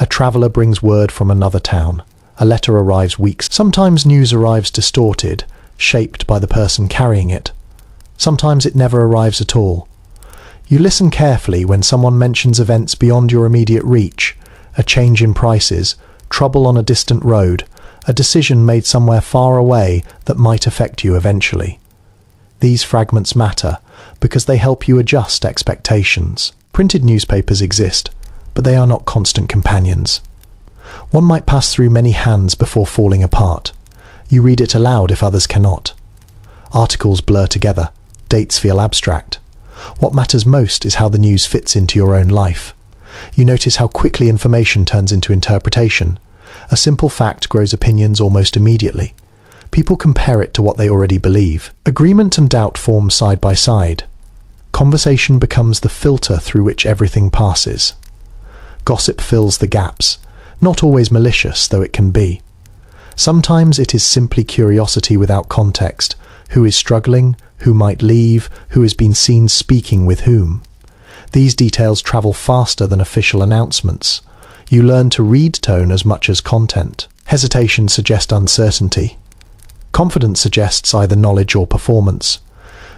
Speaker 1: A traveller brings word from another town. A letter arrives weeks. Sometimes news arrives distorted, shaped by the person carrying it. Sometimes it never arrives at all. You listen carefully when someone mentions events beyond your immediate reach, a change in prices, trouble on a distant road, a decision made somewhere far away that might affect you eventually. These fragments matter because they help you adjust expectations. Printed newspapers exist, but they are not constant companions. One might pass through many hands before falling apart. You read it aloud if others cannot. Articles blur together. Dates feel abstract. What matters most is how the news fits into your own life. You notice how quickly information turns into interpretation. A simple fact grows opinions almost immediately. People compare it to what they already believe. Agreement and doubt form side by side. Conversation becomes the filter through which everything passes. Gossip fills the gaps, not always malicious, though it can be. Sometimes it is simply curiosity without context. Who is struggling? Who might leave? Who has been seen speaking with whom? These details travel faster than official announcements. You learn to read tone as much as content. Hesitation suggests uncertainty. Confidence suggests either knowledge or performance.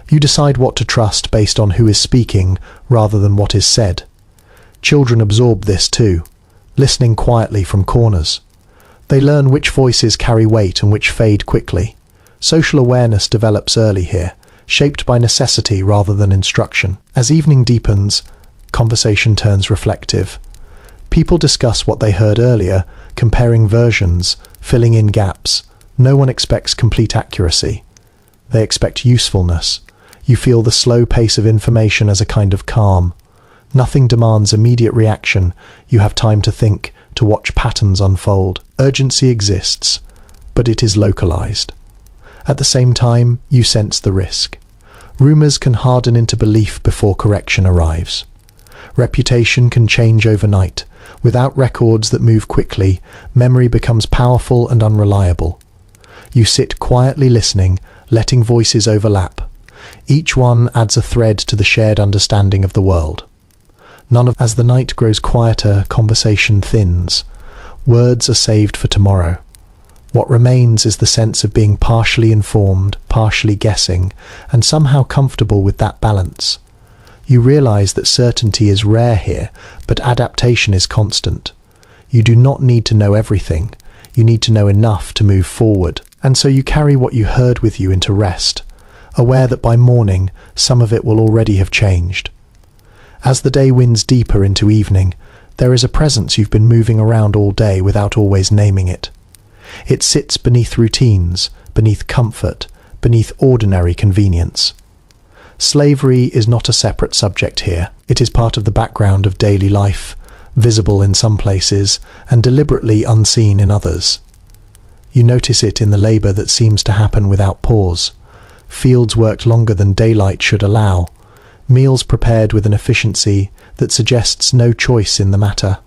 Speaker 1: You decide what to trust based on who is speaking rather than what is said. Children absorb this too, listening quietly from corners. They learn which voices carry weight and which fade quickly. Social awareness develops early here, shaped by necessity rather than instruction. As evening deepens, conversation turns reflective. People discuss what they heard earlier, comparing versions, filling in gaps. No one expects complete accuracy. They expect usefulness. You feel the slow pace of information as a kind of calm. Nothing demands immediate reaction. You have time to think, to watch patterns unfold. Urgency exists, but it is localized. At the same time, you sense the risk. Rumors can harden into belief before correction arrives. Reputation can change overnight. Without records that move quickly, memory becomes powerful and unreliable. You sit quietly listening, letting voices overlap. Each one adds a thread to the shared understanding of the world. As the night grows quieter, conversation thins. Words are saved for tomorrow. What remains is the sense of being partially informed, partially guessing, and somehow comfortable with that balance. You realize that certainty is rare here, but adaptation is constant. You do not need to know everything. You need to know enough to move forward. And so you carry what you heard with you into rest, aware that by morning, some of it will already have changed. As the day winds deeper into evening, there is a presence you've been moving around all day without always naming it. It sits beneath routines, beneath comfort, beneath ordinary convenience. Slavery is not a separate subject here. It is part of the background of daily life, visible in some places and deliberately unseen in others. You notice it in the labor that seems to happen without pause. Fields worked longer than daylight should allow. Meals prepared with an efficiency that suggests no choice in the matter.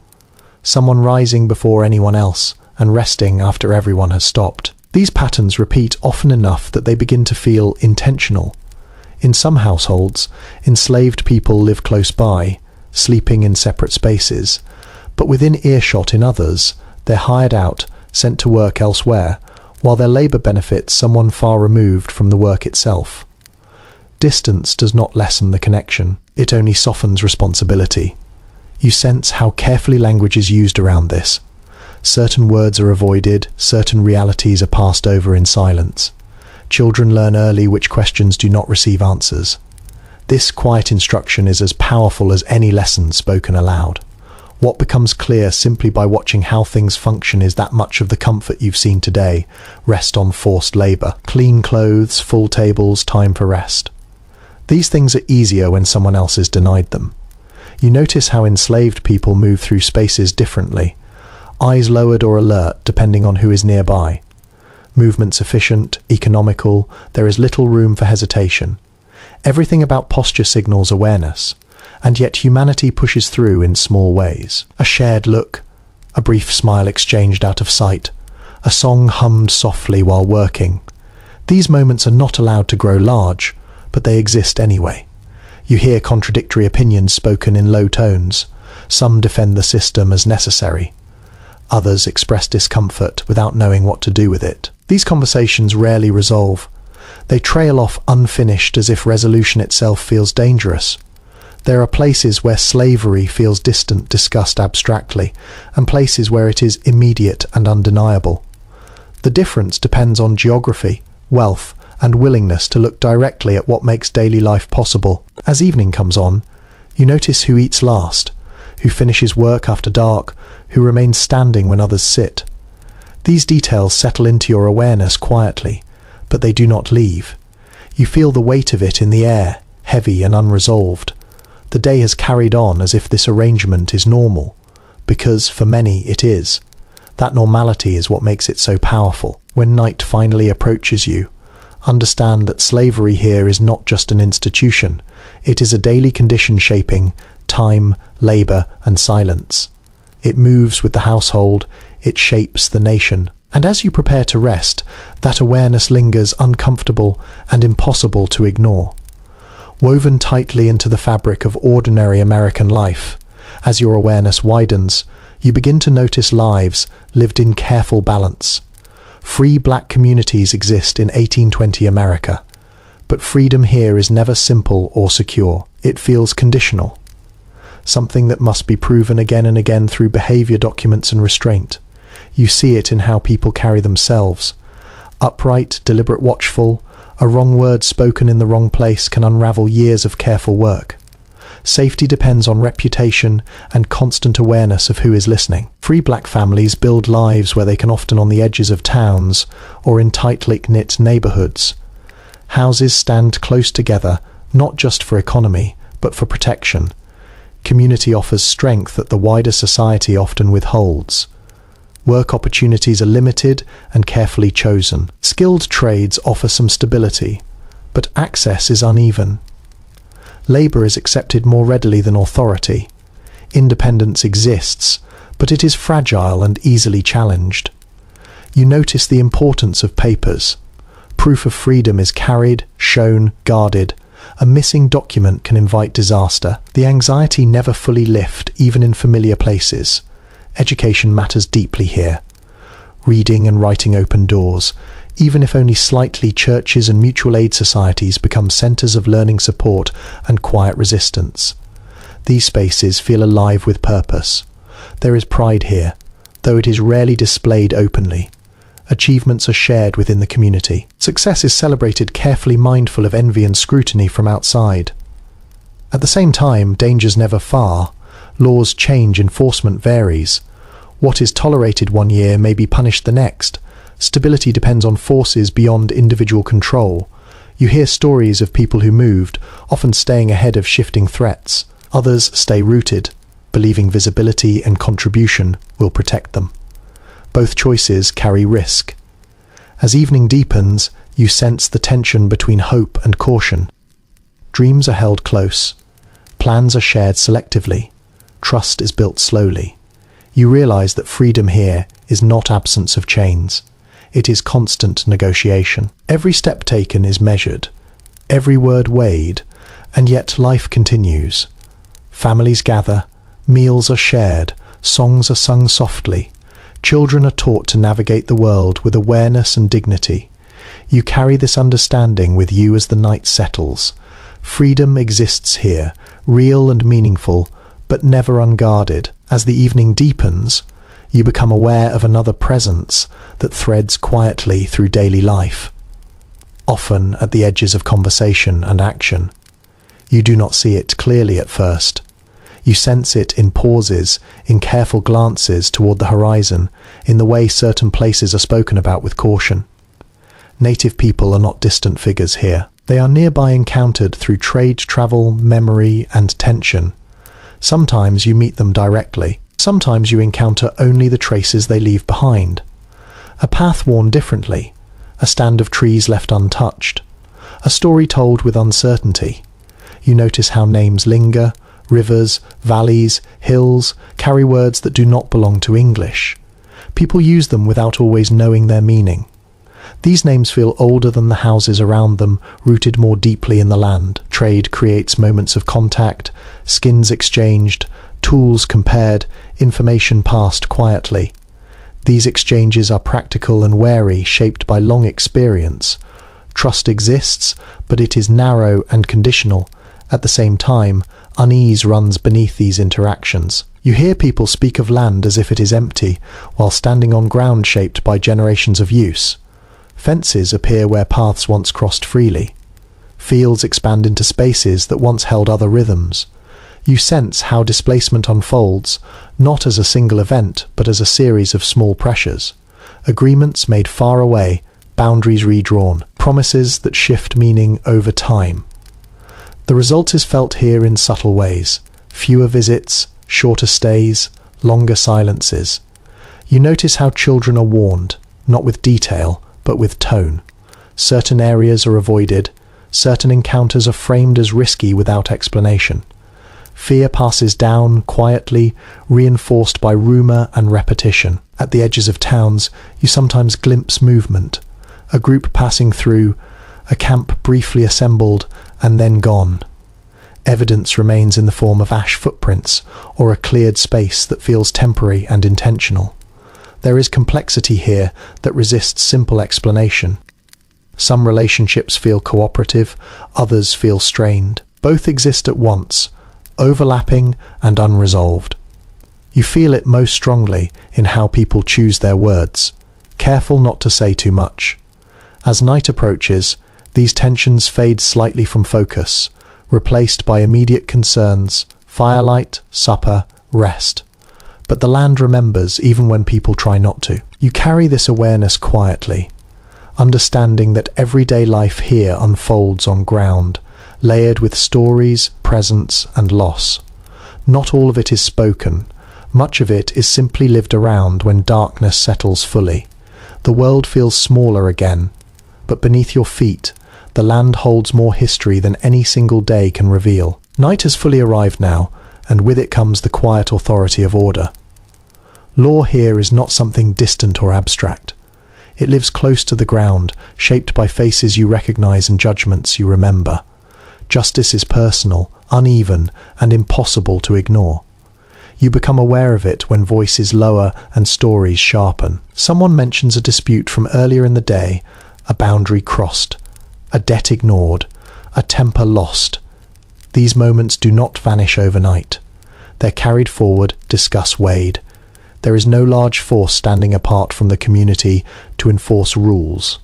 Speaker 1: Someone rising before anyone else and resting after everyone has stopped. These patterns repeat often enough that they begin to feel intentional. In some households, enslaved people live close by, sleeping in separate spaces, but within earshot in others, they're hired out, sent to work elsewhere, while their labor benefits someone far removed from the work itself. Distance does not lessen the connection, it only softens responsibility. You sense how carefully language is used around this. Certain words are avoided, certain realities are passed over in silence. Children learn early which questions do not receive answers. This quiet instruction is as powerful as any lesson spoken aloud. What becomes clear simply by watching how things function is that much of the comfort you've seen today rest on forced labor. Clean clothes, full tables, time for rest. These things are easier when someone else is denied them. You notice how enslaved people move through spaces differently, eyes lowered or alert depending on who is nearby. Movements efficient, economical, there is little room for hesitation. Everything about posture signals awareness, and yet humanity pushes through in small ways. A shared look, a brief smile exchanged out of sight, a song hummed softly while working. These moments are not allowed to grow large, but they exist anyway. You hear contradictory opinions spoken in low tones. Some defend the system as necessary. Others express discomfort without knowing what to do with it. These conversations rarely resolve. They trail off unfinished as if resolution itself feels dangerous. There are places where slavery feels distant, discussed abstractly, and places where it is immediate and undeniable. The difference depends on geography, wealth, and willingness to look directly at what makes daily life possible. As evening comes on, you notice who eats last, who finishes work after dark, who remains standing when others sit. These details settle into your awareness quietly, but they do not leave. You feel the weight of it in the air, heavy and unresolved. The day has carried on as if this arrangement is normal, because for many it is. That normality is what makes it so powerful. When night finally approaches you, understand that slavery here is not just an institution. It is a daily condition shaping time, labor, and silence. It moves with the household, it shapes the nation. And as you prepare to rest, that awareness lingers, uncomfortable and impossible to ignore. Woven tightly into the fabric of ordinary American life, as your awareness widens, you begin to notice lives lived in careful balance. Free black communities exist in 1820 America, but freedom here is never simple or secure. It feels conditional, something that must be proven again and again through behavior documents and restraint. You see it in how people carry themselves. Upright, deliberate, watchful, a wrong word spoken in the wrong place can unravel years of careful work. Safety depends on reputation and constant awareness of who is listening. Free black families build lives where they can, often on the edges of towns or in tightly knit neighborhoods. Houses stand close together, not just for economy, but for protection. Community offers strength that the wider society often withholds. Work opportunities are limited and carefully chosen. Skilled trades offer some stability, but access is uneven. Labour is accepted more readily than authority. Independence exists, but it is fragile and easily challenged. You notice the importance of papers. Proof of freedom is carried, shown, guarded. A missing document can invite disaster. The anxiety never fully lifts, even in familiar places. Education matters deeply here. Reading and writing open doors. Even if only slightly, churches and mutual aid societies become centres of learning support and quiet resistance. These spaces feel alive with purpose. There is pride here, though it is rarely displayed openly. Achievements are shared within the community. Success is celebrated, carefully mindful of envy and scrutiny from outside. At the same time, dangers never far. Laws change, enforcement varies. What is tolerated one year may be punished the next. Stability depends on forces beyond individual control. You hear stories of people who moved, often staying ahead of shifting threats. Others stay rooted, believing visibility and contribution will protect them. Both choices carry risk. As evening deepens, you sense the tension between hope and caution. Dreams are held close. Plans are shared selectively. Trust is built slowly. You realize that freedom here is not absence of chains. It is constant negotiation. Every step taken is measured, every word weighed, and yet life continues. Families gather, meals are shared, songs are sung softly. Children are taught to navigate the world with awareness and dignity. You carry this understanding with you as the night settles. Freedom exists here, real and meaningful, but never unguarded. As the evening deepens, you become aware of another presence that threads quietly through daily life, often at the edges of conversation and action. You do not see it clearly at first. You sense it in pauses, in careful glances toward the horizon, in the way certain places are spoken about with caution. Native people are not distant figures here. They are nearby, encountered through trade, travel, memory, and tension. Sometimes you meet them directly. Sometimes you encounter only the traces they leave behind. A path worn differently, a stand of trees left untouched, a story told with uncertainty. You notice how names linger. Rivers, valleys, hills carry words that do not belong to English. People use them without always knowing their meaning. These names feel older than the houses around them, rooted more deeply in the land. Trade creates moments of contact, skins exchanged, tools compared, information passed quietly. These exchanges are practical and wary, shaped by long experience. Trust exists, but it is narrow and conditional. At the same time, unease runs beneath these interactions. You hear people speak of land as if it is empty, while standing on ground shaped by generations of use. Fences appear where paths once crossed freely. Fields expand into spaces that once held other rhythms. You sense how displacement unfolds, not as a single event, but as a series of small pressures. Agreements made far away, boundaries redrawn, promises that shift meaning over time. The result is felt here in subtle ways. Fewer visits, shorter stays, longer silences. You notice how children are warned, not with detail, but with tone. Certain areas are avoided, certain encounters are framed as risky without explanation. Fear passes down quietly, reinforced by rumour and repetition. At the edges of towns, you sometimes glimpse movement. A group passing through, a camp briefly assembled and then gone. Evidence remains in the form of ash footprints or a cleared space that feels temporary and intentional. There is complexity here that resists simple explanation. Some relationships feel cooperative, others feel strained. Both exist at once, overlapping and unresolved. You feel it most strongly in how people choose their words, careful not to say too much. As night approaches, these tensions fade slightly from focus, replaced by immediate concerns, firelight, supper, rest. But the land remembers even when people try not to. You carry this awareness quietly, understanding that everyday life here unfolds on ground, layered with stories, presence, and loss. Not all of it is spoken. Much of it is simply lived around when darkness settles fully. The world feels smaller again, but beneath your feet, the land holds more history than any single day can reveal. Night has fully arrived now, and with it comes the quiet authority of order. Law here is not something distant or abstract. It lives close to the ground, shaped by faces you recognize and judgments you remember. Justice is personal, uneven, and impossible to ignore. You become aware of it when voices lower and stories sharpen. Someone mentions a dispute from earlier in the day, a boundary crossed, a debt ignored, a temper lost. These moments do not vanish overnight. They're carried forward, discussed, weighed. There is no large force standing apart from the community to enforce rules.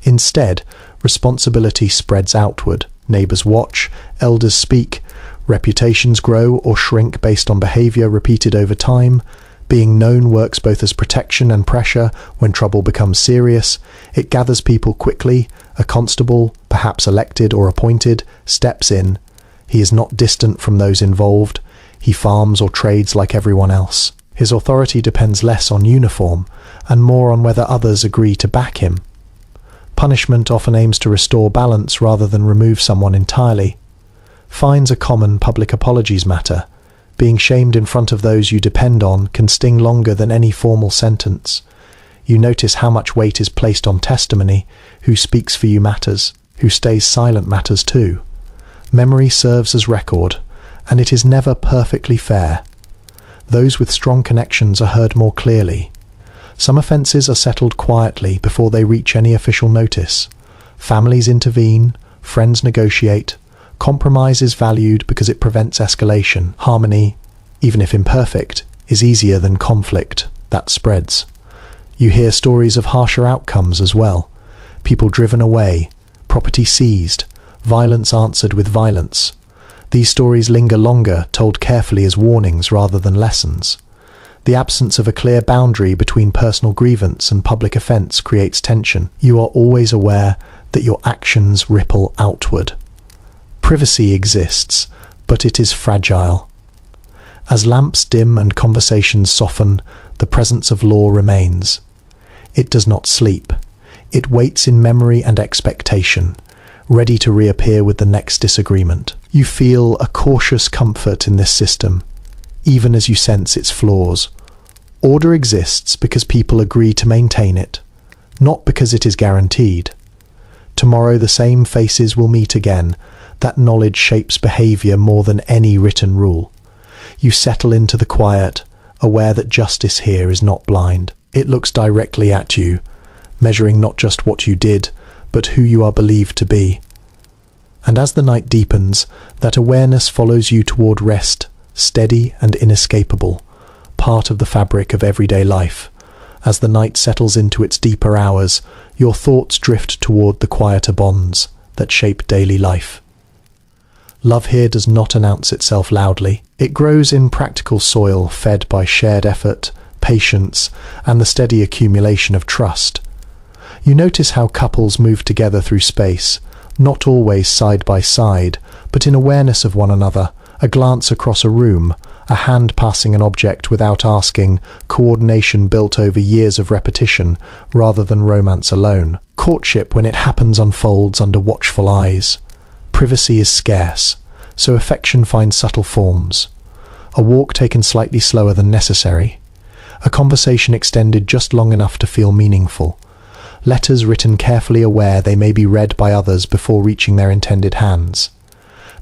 Speaker 1: Instead, responsibility spreads outward. Neighbors watch, elders speak, reputations grow or shrink based on behavior repeated over time. Being known works both as protection and pressure when trouble becomes serious. It gathers people quickly. A constable, perhaps elected or appointed, steps in. He is not distant from those involved. He farms or trades like everyone else. His authority depends less on uniform and more on whether others agree to back him. Punishment often aims to restore balance rather than remove someone entirely. Fines are common, public apologies matter. Being shamed in front of those you depend on can sting longer than any formal sentence. You notice how much weight is placed on testimony. Who speaks for you matters. Who stays silent matters too. Memory serves as record, and it is never perfectly fair. Those with strong connections are heard more clearly. Some offences are settled quietly before they reach any official notice. Families intervene, friends negotiate. Compromise is valued because it prevents escalation. Harmony, even if imperfect, is easier than conflict that spreads. You hear stories of harsher outcomes as well. People driven away, property seized, violence answered with violence. These stories linger longer, told carefully as warnings rather than lessons. The absence of a clear boundary between personal grievance and public offence creates tension. You are always aware that your actions ripple outward. Privacy exists, but it is fragile. As lamps dim and conversations soften, the presence of law remains. It does not sleep. It waits in memory and expectation, ready to reappear with the next disagreement. You feel a cautious comfort in this system, even as you sense its flaws. Order exists because people agree to maintain it, not because it is guaranteed. Tomorrow the same faces will meet again. That knowledge shapes behavior more than any written rule. You settle into the quiet, aware that justice here is not blind. It looks directly at you, measuring not just what you did, but who you are believed to be. And as the night deepens, that awareness follows you toward rest, steady and inescapable, part of the fabric of everyday life. As the night settles into its deeper hours, your thoughts drift toward the quieter bonds that shape daily life. Love here does not announce itself loudly. It grows in practical soil fed by shared effort, patience, and the steady accumulation of trust. You notice how couples move together through space, not always side by side, but in awareness of one another, a glance across a room, a hand passing an object without asking, coordination built over years of repetition rather than romance alone. Courtship, when it happens, unfolds under watchful eyes. Privacy is scarce, so affection finds subtle forms. A walk taken slightly slower than necessary. A conversation extended just long enough to feel meaningful. Letters written carefully aware they may be read by others before reaching their intended hands.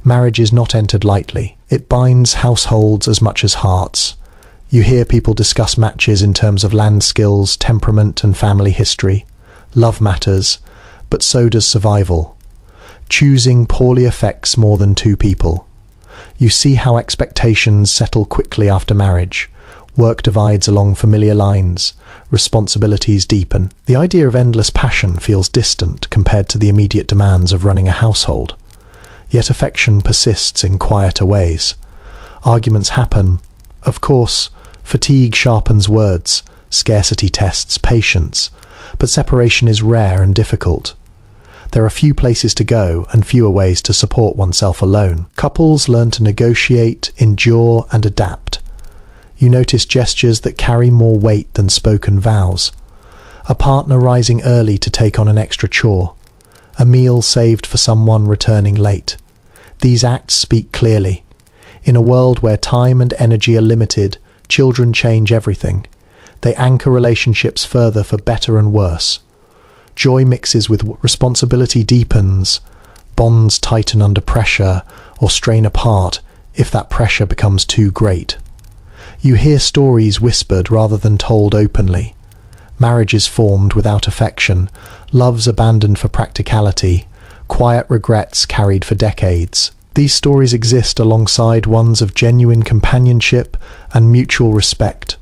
Speaker 1: Marriage is not entered lightly. It binds households as much as hearts. You hear people discuss matches in terms of land skills, temperament, and family history. Love matters, but so does survival. Choosing poorly affects more than two people. You see how expectations settle quickly after marriage. Work divides along familiar lines. Responsibilities deepen. The idea of endless passion feels distant compared to the immediate demands of running a household. Yet affection persists in quieter ways. Arguments happen. Of course, fatigue sharpens words, scarcity tests patience, but separation is rare and difficult. There are few places to go and fewer ways to support oneself alone. Couples learn to negotiate, endure, and adapt. You notice gestures that carry more weight than spoken vows. A partner rising early to take on an extra chore. A meal saved for someone returning late. These acts speak clearly. In a world where time and energy are limited, children change everything. They anchor relationships further for better and worse. Joy mixes with responsibility deepens. Bonds tighten under pressure or strain apart if that pressure becomes too great. You hear stories whispered rather than told openly. Marriages formed without affection, loves abandoned for practicality, quiet regrets carried for decades. These stories exist alongside ones of genuine companionship and mutual respect.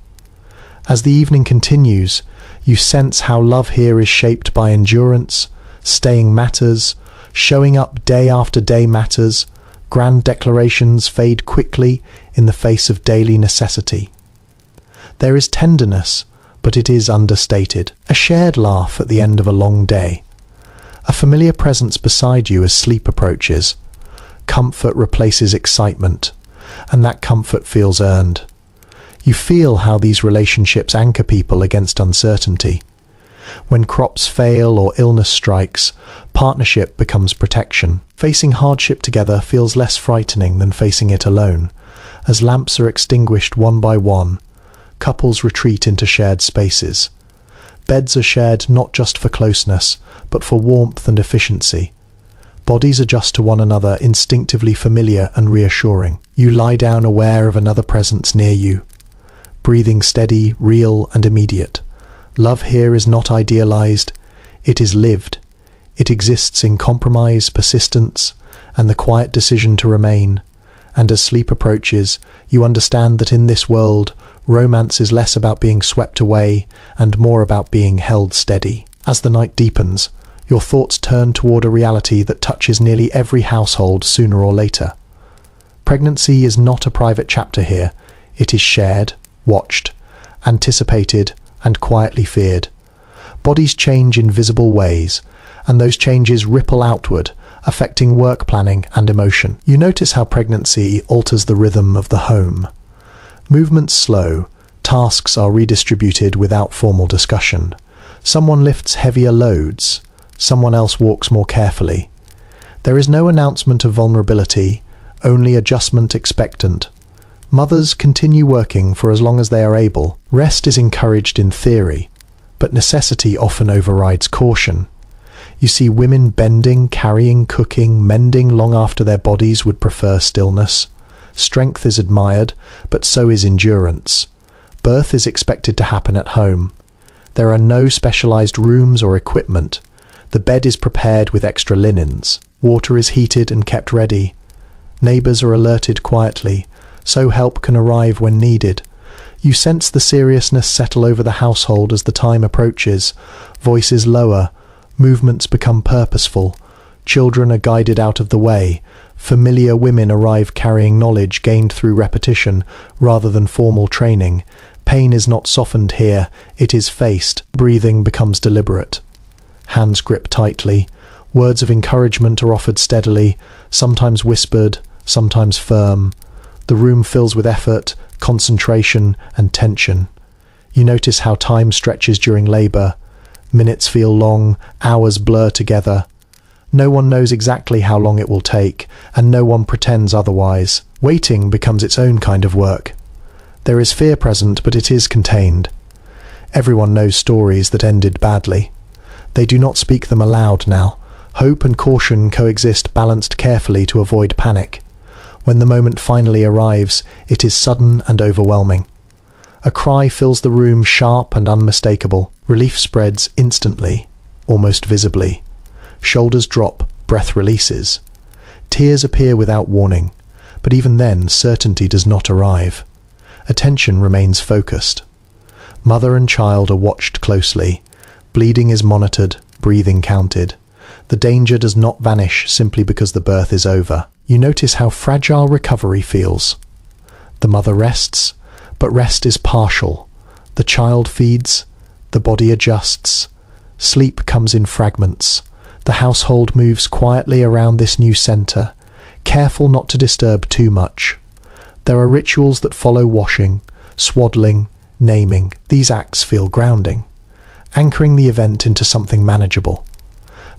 Speaker 1: As the evening continues, you sense how love here is shaped by endurance, staying matters, showing up day after day matters. Grand declarations fade quickly in the face of daily necessity. There is tenderness, but it is understated. A shared laugh at the end of a long day. A familiar presence beside you as sleep approaches. Comfort replaces excitement, and that comfort feels earned. You feel how these relationships anchor people against uncertainty. When crops fail or illness strikes, partnership becomes protection. Facing hardship together feels less frightening than facing it alone. As lamps are extinguished one by one, couples retreat into shared spaces. Beds are shared not just for closeness, but for warmth and efficiency. Bodies adjust to one another, instinctively familiar and reassuring. You lie down aware of another presence near you. Breathing steady, real, and immediate. Love here is not idealized, it is lived. It exists in compromise, persistence, and the quiet decision to remain. And as sleep approaches, you understand that in this world, romance is less about being swept away and more about being held steady. As the night deepens, your thoughts turn toward a reality that touches nearly every household sooner or later. Pregnancy is not a private chapter here, it is shared, watched, anticipated, and quietly feared. Bodies change in visible ways, and those changes ripple outward, affecting work planning and emotion. You notice how pregnancy alters the rhythm of the home. Movements slow, tasks are redistributed without formal discussion. Someone lifts heavier loads, someone else walks more carefully. There is no announcement of vulnerability, only adjustment expectant. Mothers continue working for as long as they are able. Rest is encouraged in theory, but necessity often overrides caution. You see women bending, carrying, cooking, mending long after their bodies would prefer stillness. Strength is admired, but so is endurance. Birth is expected to happen at home. There are no specialized rooms or equipment. The bed is prepared with extra linens. Water is heated and kept ready. Neighbors are alerted quietly, so help can arrive when needed. You sense the seriousness settle over the household as the time approaches. Voices lower, movements become purposeful. Children are guided out of the way. Familiar women arrive carrying knowledge gained through repetition rather than formal training. Pain is not softened here, it is faced. Breathing becomes deliberate. Hands grip tightly. Words of encouragement are offered steadily, sometimes whispered, sometimes firm. The room fills with effort, concentration, and tension. You notice how time stretches during labor. Minutes feel long, hours blur together. No one knows exactly how long it will take, and no one pretends otherwise. Waiting becomes its own kind of work. There is fear present, but it is contained. Everyone knows stories that ended badly. They do not speak them aloud now. Hope and caution coexist, balanced carefully to avoid panic. When the moment finally arrives, it is sudden and overwhelming. A cry fills the room, sharp and unmistakable. Relief spreads instantly, almost visibly. Shoulders drop, breath releases. Tears appear without warning, but even then certainty does not arrive. Attention remains focused. Mother and child are watched closely. Bleeding is monitored, breathing counted. The danger does not vanish simply because the birth is over. You notice how fragile recovery feels. The mother rests, but rest is partial. The child feeds, the body adjusts. Sleep comes in fragments. The household moves quietly around this new center, careful not to disturb too much. There are rituals that follow washing, swaddling, naming. These acts feel grounding, anchoring the event into something manageable.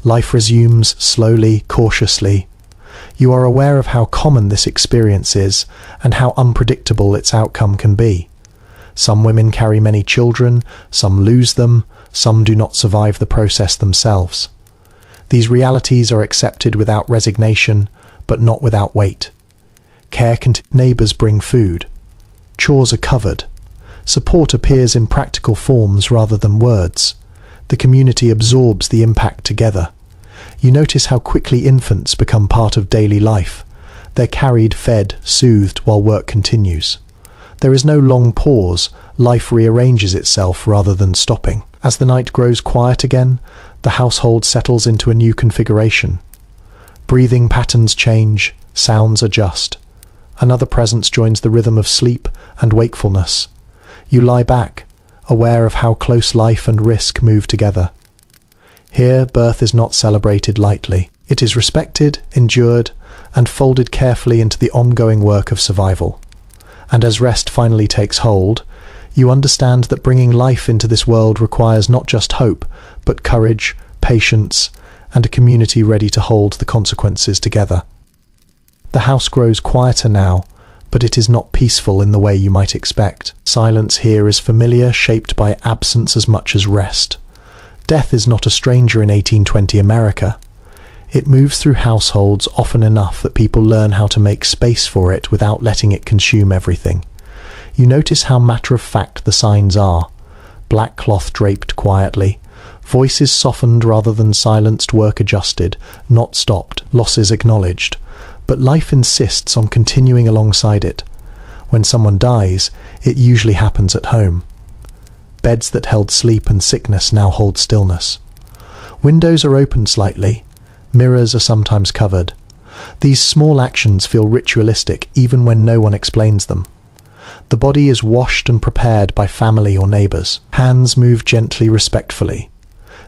Speaker 1: Life resumes slowly, cautiously. You are aware of how common this experience is and how unpredictable its outcome can be. Some women carry many children, some lose them, some do not survive the process themselves. These realities are accepted without resignation, but not without weight. Neighbours bring food. Chores are covered. Support appears in practical forms rather than words. The community absorbs the impact together. You notice how quickly infants become part of daily life. They're carried, fed, soothed while work continues. There is no long pause. Life rearranges itself rather than stopping. As the night grows quiet again, the household settles into a new configuration. Breathing patterns change, sounds adjust. Another presence joins the rhythm of sleep and wakefulness. You lie back, aware of how close life and risk move together. Here, birth is not celebrated lightly. It is respected, endured, and folded carefully into the ongoing work of survival. And as rest finally takes hold, you understand that bringing life into this world requires not just hope, but courage, patience, and a community ready to hold the consequences together. The house grows quieter now, but it is not peaceful in the way you might expect. Silence here is familiar, shaped by absence as much as rest. Death is not a stranger in 1820 America. It moves through households often enough that people learn how to make space for it without letting it consume everything. You notice how matter-of-fact the signs are. Black cloth draped quietly, voices softened rather than silenced, work adjusted, not stopped, losses acknowledged. But life insists on continuing alongside it. When someone dies, it usually happens at home. Beds that held sleep and sickness now hold stillness. Windows are opened slightly. Mirrors are sometimes covered. These small actions feel ritualistic even when no one explains them. The body is washed and prepared by family or neighbours. Hands move gently, respectfully.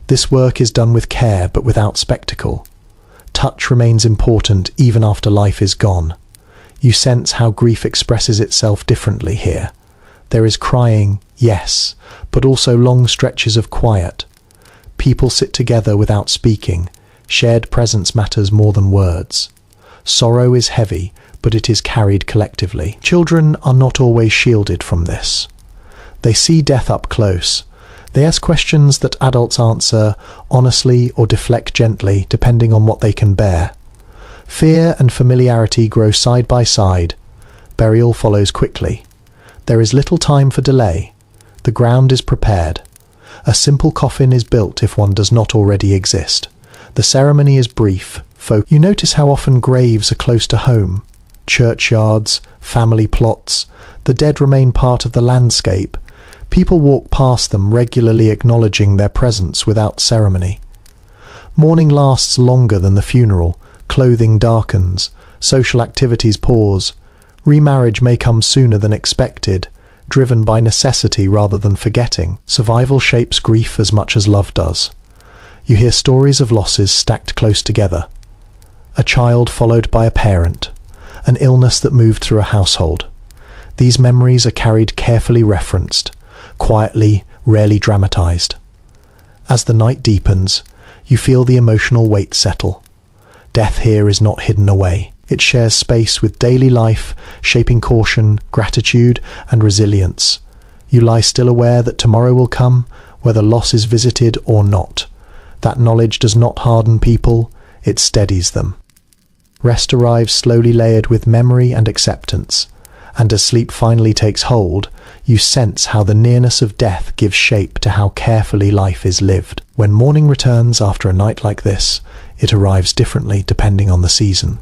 Speaker 1: This work is done with care but without spectacle. Touch remains important even after life is gone. You sense how grief expresses itself differently here. There is crying, yes, but also long stretches of quiet. People sit together without speaking. Shared presence matters more than words. Sorrow is heavy, but it is carried collectively. Children are not always shielded from this. They see death up close. They ask questions that adults answer honestly or deflect gently, depending on what they can bear. Fear and familiarity grow side by side. Burial follows quickly. There is little time for delay. The ground is prepared. A simple coffin is built if one does not already exist. The ceremony is brief. You notice how often graves are close to home. Churchyards, family plots. The dead remain part of the landscape. People walk past them, regularly acknowledging their presence without ceremony. Mourning lasts longer than the funeral. Clothing darkens. Social activities pause. Remarriage may come sooner than expected, driven by necessity rather than forgetting. Survival shapes grief as much as love does. You hear stories of losses stacked close together. A child followed by a parent. An illness that moved through a household. These memories are carried carefully referenced, quietly, rarely dramatized. As the night deepens, you feel the emotional weight settle. Death here is not hidden away. It shares space with daily life, shaping caution, gratitude, and resilience. You lie still aware that tomorrow will come, whether loss is visited or not. That knowledge does not harden people, it steadies them. Rest arrives slowly layered with memory and acceptance, and as sleep finally takes hold, you sense how the nearness of death gives shape to how carefully life is lived. When morning returns after a night like this, it arrives differently depending on the season.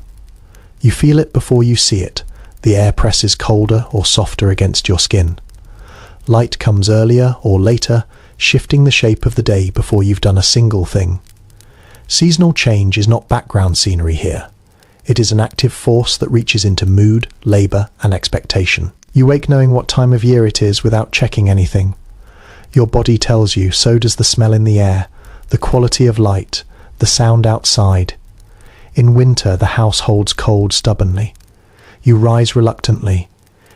Speaker 1: You feel it before you see it, The air presses colder or softer against your skin. Light comes earlier or later, shifting the shape of the day before you've done a single thing. Seasonal change is not background scenery here. It is an active force that reaches into mood, labour and expectation. You wake knowing what time of year it is without checking anything. Your body tells you, so does the smell in the air, the quality of light, the sound outside. In winter, the house holds cold stubbornly. You rise reluctantly,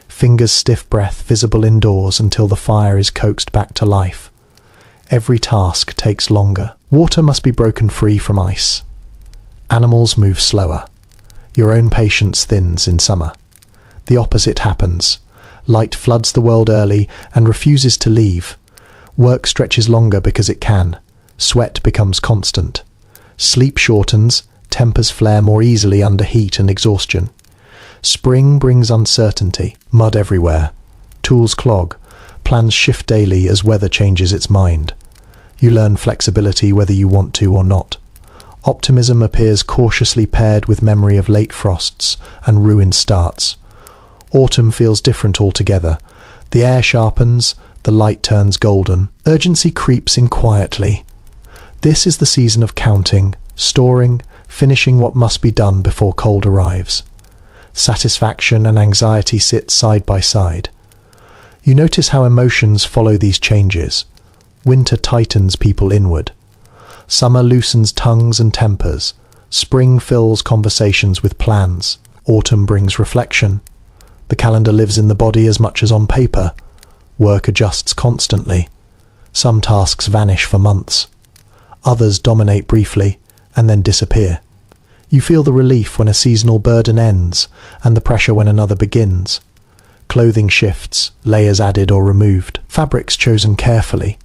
Speaker 1: fingers stiff breath visible indoors until the fire is coaxed back to life. Every task takes longer. Water must be broken free from ice. Animals move slower. Your own patience thins in summer. The opposite happens. Light floods the world early and refuses to leave. Work stretches longer because it can. Sweat becomes constant. Sleep shortens, tempers flare more easily under heat and exhaustion. Spring brings uncertainty, mud everywhere. Tools clog, plans shift daily as weather changes its mind. You learn flexibility whether you want to or not. Optimism appears cautiously paired with memory of late frosts and ruined starts. Autumn feels different altogether. The air sharpens, the light turns golden. Urgency creeps in quietly. This is the season of counting, storing, finishing what must be done before cold arrives. Satisfaction and anxiety sit side by side. You notice how emotions follow these changes. Winter tightens people inward. Summer loosens tongues and tempers. Spring fills conversations with plans. Autumn brings reflection. The calendar lives in the body as much as on paper. Work adjusts constantly. Some tasks vanish for months. Others dominate briefly and then disappear. You feel the relief when a seasonal burden ends and the pressure when another begins. Clothing shifts, layers added or removed, fabrics chosen carefully.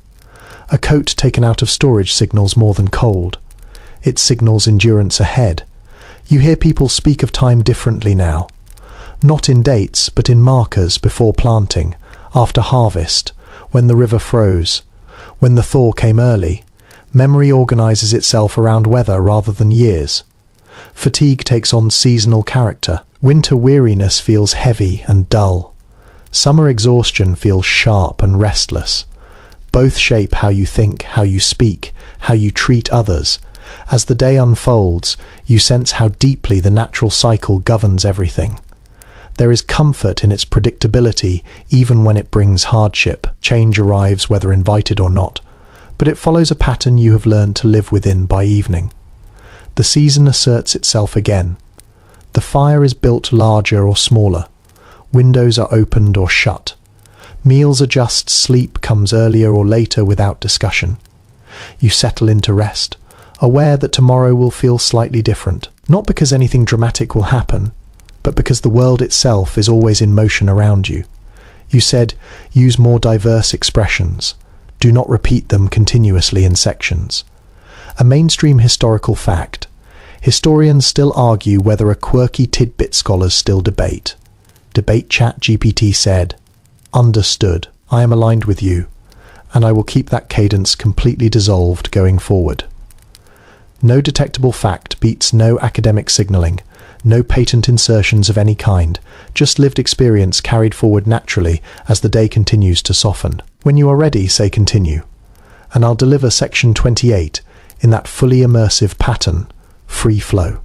Speaker 1: A coat taken out of storage signals more than cold. It signals endurance ahead. You hear people speak of time differently now. Not in dates, but in markers before planting, after harvest, when the river froze, when the thaw came early. Memory organizes itself around weather rather than years. Fatigue takes on seasonal character. Winter weariness feels heavy and dull. Summer exhaustion feels sharp and restless. Both shape how you think, how you speak, how you treat others. As the day unfolds, you sense how deeply the natural cycle governs everything. There is comfort in its predictability even when it brings hardship. Change arrives whether invited or not, but it follows a pattern you have learned to live within by evening. The season asserts itself again. The fire is built larger or smaller. Windows are opened or shut. Meals adjust, sleep comes earlier or later without discussion. You settle into rest, aware that tomorrow will feel slightly different, not because anything dramatic will happen, but because the world itself is always in motion around you. You said, use more diverse expressions. Do not repeat them continuously in sections. A mainstream historical fact. Historians still argue whether a quirky tidbit scholars still debate. Debate Chat GPT said, understood, I am aligned with you, and I will keep that cadence completely dissolved going forward. No detectable fact beats no academic signalling, no patent insertions of any kind, just lived experience carried forward naturally as the day continues to soften. When you are ready, say continue, and I'll deliver section 28 in that fully immersive pattern, free flow.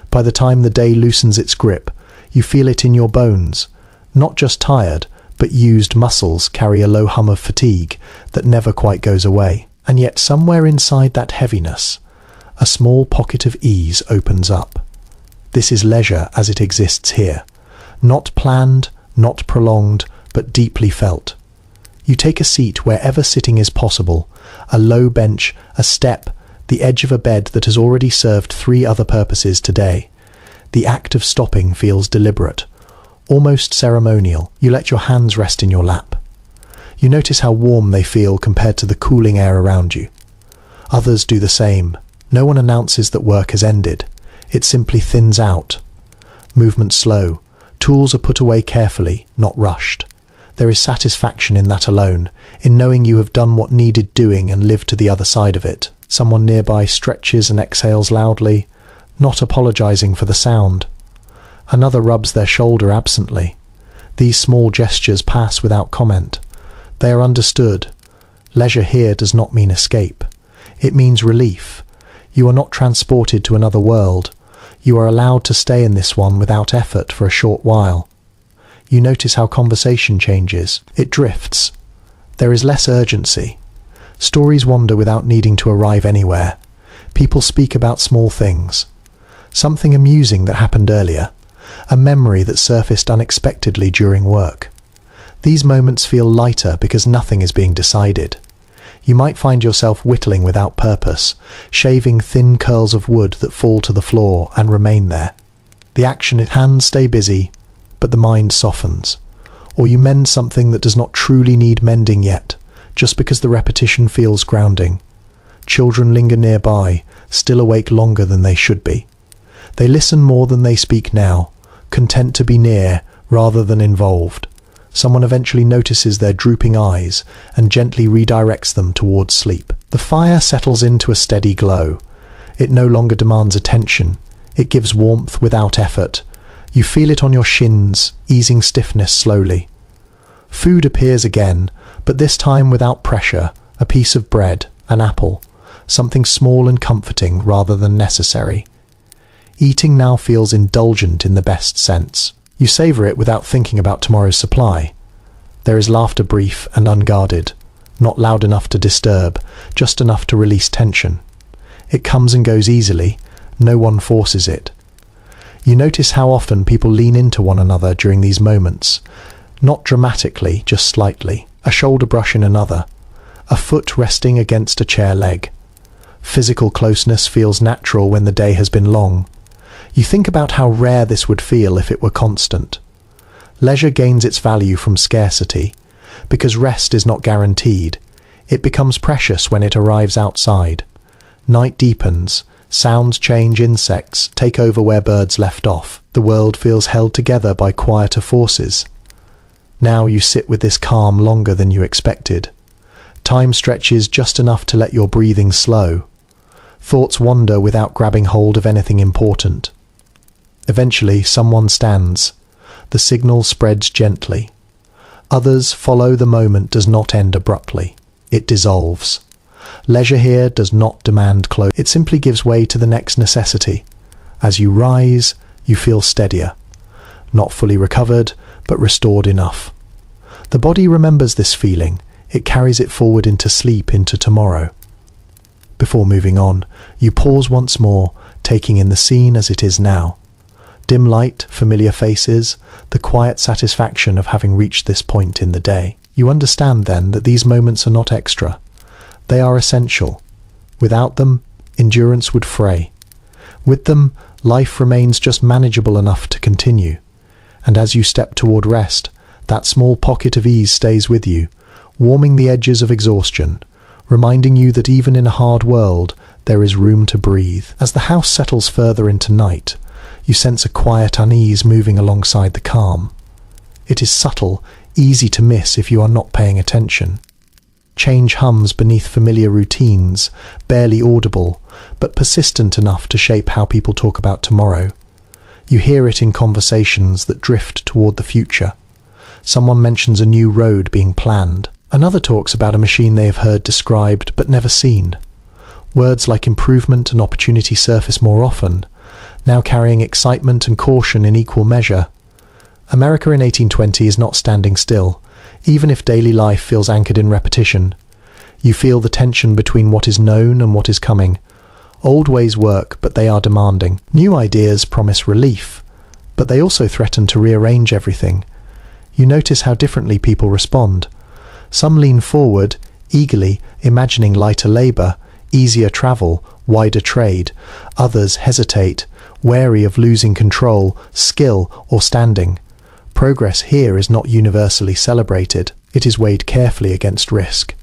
Speaker 1: By the time the day loosens its grip, you feel it in your bones. Not just tired, but used muscles carry a low hum of fatigue that never quite goes away. And yet somewhere inside that heaviness, a small pocket of ease opens up. This is leisure as it exists here. Not planned, not prolonged, but deeply felt. You take a seat wherever sitting is possible, a low bench, a step, the edge of a bed that has already served 3 other purposes today. The act of stopping feels deliberate, almost ceremonial. You let your hands rest in your lap. You notice how warm they feel compared to the cooling air around you. Others do the same. No one announces that work has ended. It simply thins out. Movement slow. Tools are put away carefully, not rushed. There is satisfaction in that alone, in knowing you have done what needed doing and lived to the other side of it. Someone nearby stretches and exhales loudly, not apologizing for the sound. Another rubs their shoulder absently. These small gestures pass without comment. They are understood. Leisure here does not mean escape. It means relief. You are not transported to another world. You are allowed to stay in this one without effort for a short while. You notice how conversation changes. It drifts. There is less urgency. Stories wander without needing to arrive anywhere. People speak about small things. Something amusing that happened earlier. A memory that surfaced unexpectedly during work. These moments feel lighter because nothing is being decided. You might find yourself whittling without purpose, shaving thin curls of wood that fall to the floor and remain there. The hands stay busy, but the mind softens. Or you mend something that does not truly need mending yet, just because the repetition feels grounding. Children linger nearby, still awake longer than they should be. They listen more than they speak now, content to be near rather than involved. Someone eventually notices their drooping eyes and gently redirects them towards sleep. The fire settles into a steady glow. It no longer demands attention. It gives warmth without effort. You feel it on your shins, easing stiffness slowly. Food appears again, but this time without pressure. A piece of bread, an apple, something small and comforting rather than necessary. Eating now feels indulgent in the best sense. You savor it without thinking about tomorrow's supply. There is laughter, brief and unguarded, not loud enough to disturb, just enough to release tension. It comes and goes easily, no one forces it. You notice how often people lean into one another during these moments, not dramatically, just slightly. A shoulder brush in another, a foot resting against a chair leg. Physical closeness feels natural when the day has been long. You think about how rare this would feel if it were constant. Leisure gains its value from scarcity. Because rest is not guaranteed, it becomes precious when it arrives outside. Night deepens, sounds change, insects take over where birds left off. The world feels held together by quieter forces. Now you sit with this calm longer than you expected. Time stretches just enough to let your breathing slow. Thoughts wander without grabbing hold of anything important. Eventually, someone stands. The signal spreads gently. Others follow. The moment does not end abruptly. It dissolves. Leisure here does not demand close. It simply gives way to the next necessity. As you rise, you feel steadier. Not fully recovered, but restored enough. The body remembers this feeling. It carries it forward into sleep, into tomorrow. Before moving on, you pause once more, taking in the scene as it is now. Dim light, familiar faces, the quiet satisfaction of having reached this point in the day. You understand then that these moments are not extra. They are essential. Without them, endurance would fray. With them, life remains just manageable enough to continue. And as you step toward rest, that small pocket of ease stays with you, warming the edges of exhaustion, reminding you that even in a hard world, there is room to breathe. As the house settles further into night, you sense a quiet unease moving alongside the calm. It is subtle, easy to miss if you are not paying attention. Change hums beneath familiar routines, barely audible, but persistent enough to shape how people talk about tomorrow. You hear it in conversations that drift toward the future. Someone mentions a new road being planned. Another talks about a machine they have heard described but never seen. Words like improvement and opportunity surface more often, now carrying excitement and caution in equal measure. America in 1820 is not standing still, even if daily life feels anchored in repetition. You feel the tension between what is known and what is coming. Old ways work, but they are demanding. New ideas promise relief, but they also threaten to rearrange everything. You notice how differently people respond. Some lean forward, eagerly, imagining lighter labour, easier travel, wider trade. Others hesitate, wary of losing control, skill, or standing. Progress here is not universally celebrated. It is weighed carefully against risk.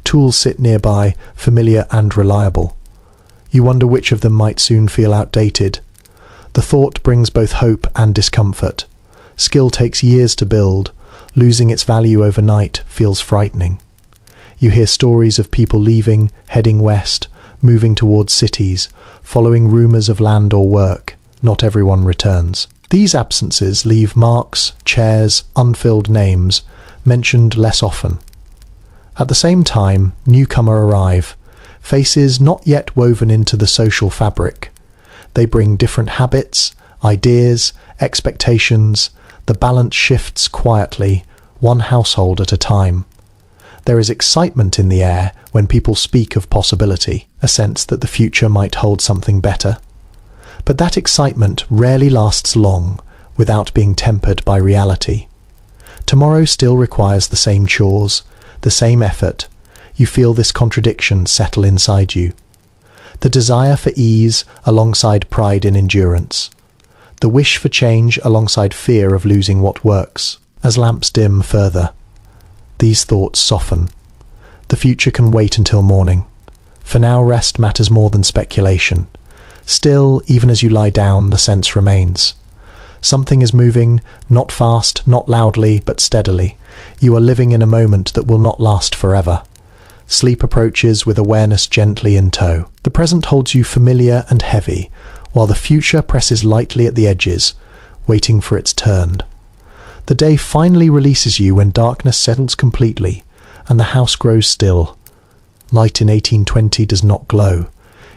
Speaker 1: Tools sit nearby, familiar and reliable. You wonder which of them might soon feel outdated. The thought brings both hope and discomfort. Skill takes years to build. Losing its value overnight feels frightening. You hear stories of people leaving, heading west, moving towards cities, following rumours of land or work. Not everyone returns. These absences leave marks, chairs, unfilled names, mentioned less often. At the same time, newcomer arrive, faces not yet woven into the social fabric. They bring different habits, ideas, expectations. The balance shifts quietly, one household at a time. There is excitement in the air when people speak of possibility, a sense that the future might hold something better. But that excitement rarely lasts long without being tempered by reality. Tomorrow still requires the same chores, the same effort. You feel this contradiction settle inside you. The desire for ease alongside pride in endurance. The wish for change alongside fear of losing what works. As lamps dim further, these thoughts soften. The future can wait until morning. For now, rest matters more than speculation. Still, even as you lie down, the sense remains. Something is moving, not fast, not loudly, but steadily. You are living in a moment that will not last forever. Sleep approaches with awareness gently in tow. The present holds you familiar and heavy, while the future presses lightly at the edges, waiting for its turn. The day finally releases you when darkness settles completely, and the house grows still. Light in 1820 does not glow.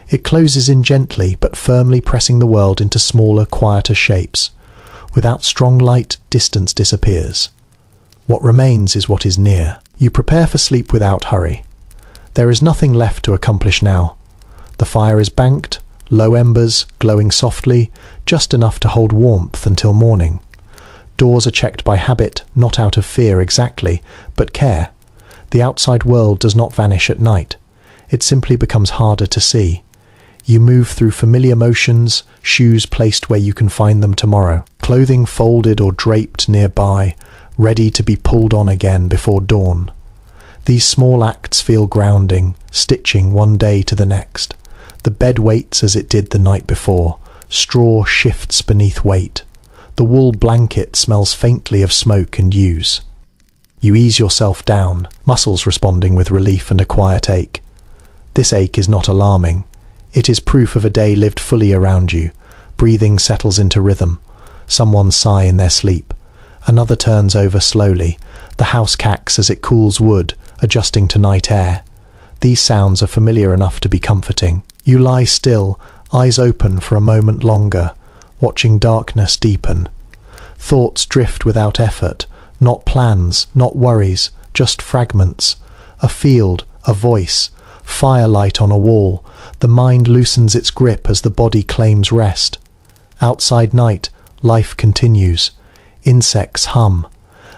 Speaker 1: It closes in gently but firmly, pressing the world into smaller, quieter shapes. Without strong light, distance disappears. What remains is what is near. You prepare for sleep without hurry. There is nothing left to accomplish now. The fire is banked, low embers, glowing softly, just enough to hold warmth until morning. Doors are checked by habit, not out of fear exactly, but care. The outside world does not vanish at night. It simply becomes harder to see. You move through familiar motions, shoes placed where you can find them tomorrow, clothing folded or draped nearby, ready to be pulled on again before dawn. These small acts feel grounding, stitching one day to the next. The bed waits as it did the night before. Straw shifts beneath weight. The wool blanket smells faintly of smoke and use. You ease yourself down, muscles responding with relief and a quiet ache. This ache is not alarming. It is proof of a day lived fully around you. Breathing settles into rhythm. Someone sigh in their sleep. Another turns over slowly. The house cacks as it cools wood, adjusting to night air. These sounds are familiar enough to be comforting. You lie still, eyes open for a moment longer, watching darkness deepen. Thoughts drift without effort, not plans, not worries, just fragments. A field, a voice, firelight on a wall. The mind loosens its grip as the body claims rest. Outside night, life continues. Insects hum.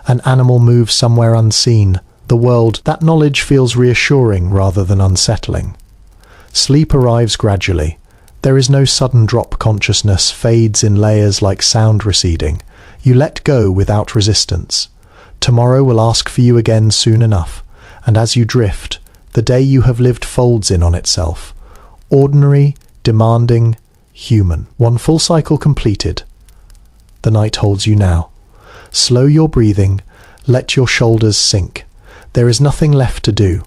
Speaker 1: An animal moves somewhere unseen. The world, that knowledge feels reassuring rather than unsettling. Sleep arrives gradually. There is no sudden drop. Consciousness fades in layers like sound receding. You let go without resistance. Tomorrow will ask for you again soon enough, and as you drift, the day you have lived folds in on itself. Ordinary, demanding, human. One full cycle completed. The night holds you now. Slow your breathing, let your shoulders sink. There is nothing left to do.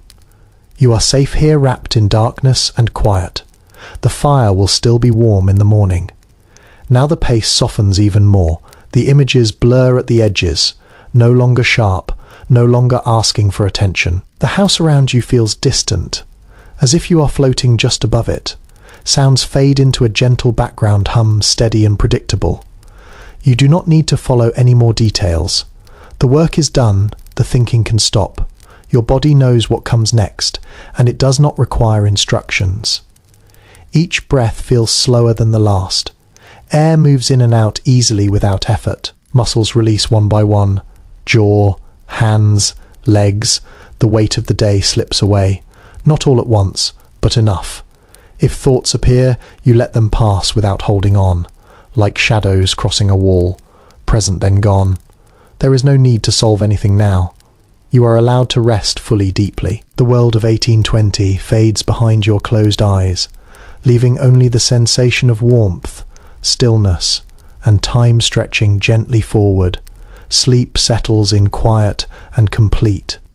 Speaker 1: You are safe here, wrapped in darkness and quiet. The fire will still be warm in the morning. Now the pace softens even more. The images blur at the edges, no longer sharp, no longer asking for attention. The house around you feels distant, as if you are floating just above it. Sounds fade into a gentle background hum, steady and predictable. You do not need to follow any more details. The work is done, the thinking can stop. Your body knows what comes next, and it does not require instructions. Each breath feels slower than the last. Air moves in and out easily without effort. Muscles release one by one. Jaw, hands, legs. The weight of the day slips away. Not all at once, but enough. If thoughts appear, you let them pass without holding on, like shadows crossing a wall, present then gone. There is no need to solve anything now. You are allowed to rest fully deeply. The world of 1820 fades behind your closed eyes, leaving only the sensation of warmth, stillness, and time stretching gently forward. Sleep settles in quiet and complete.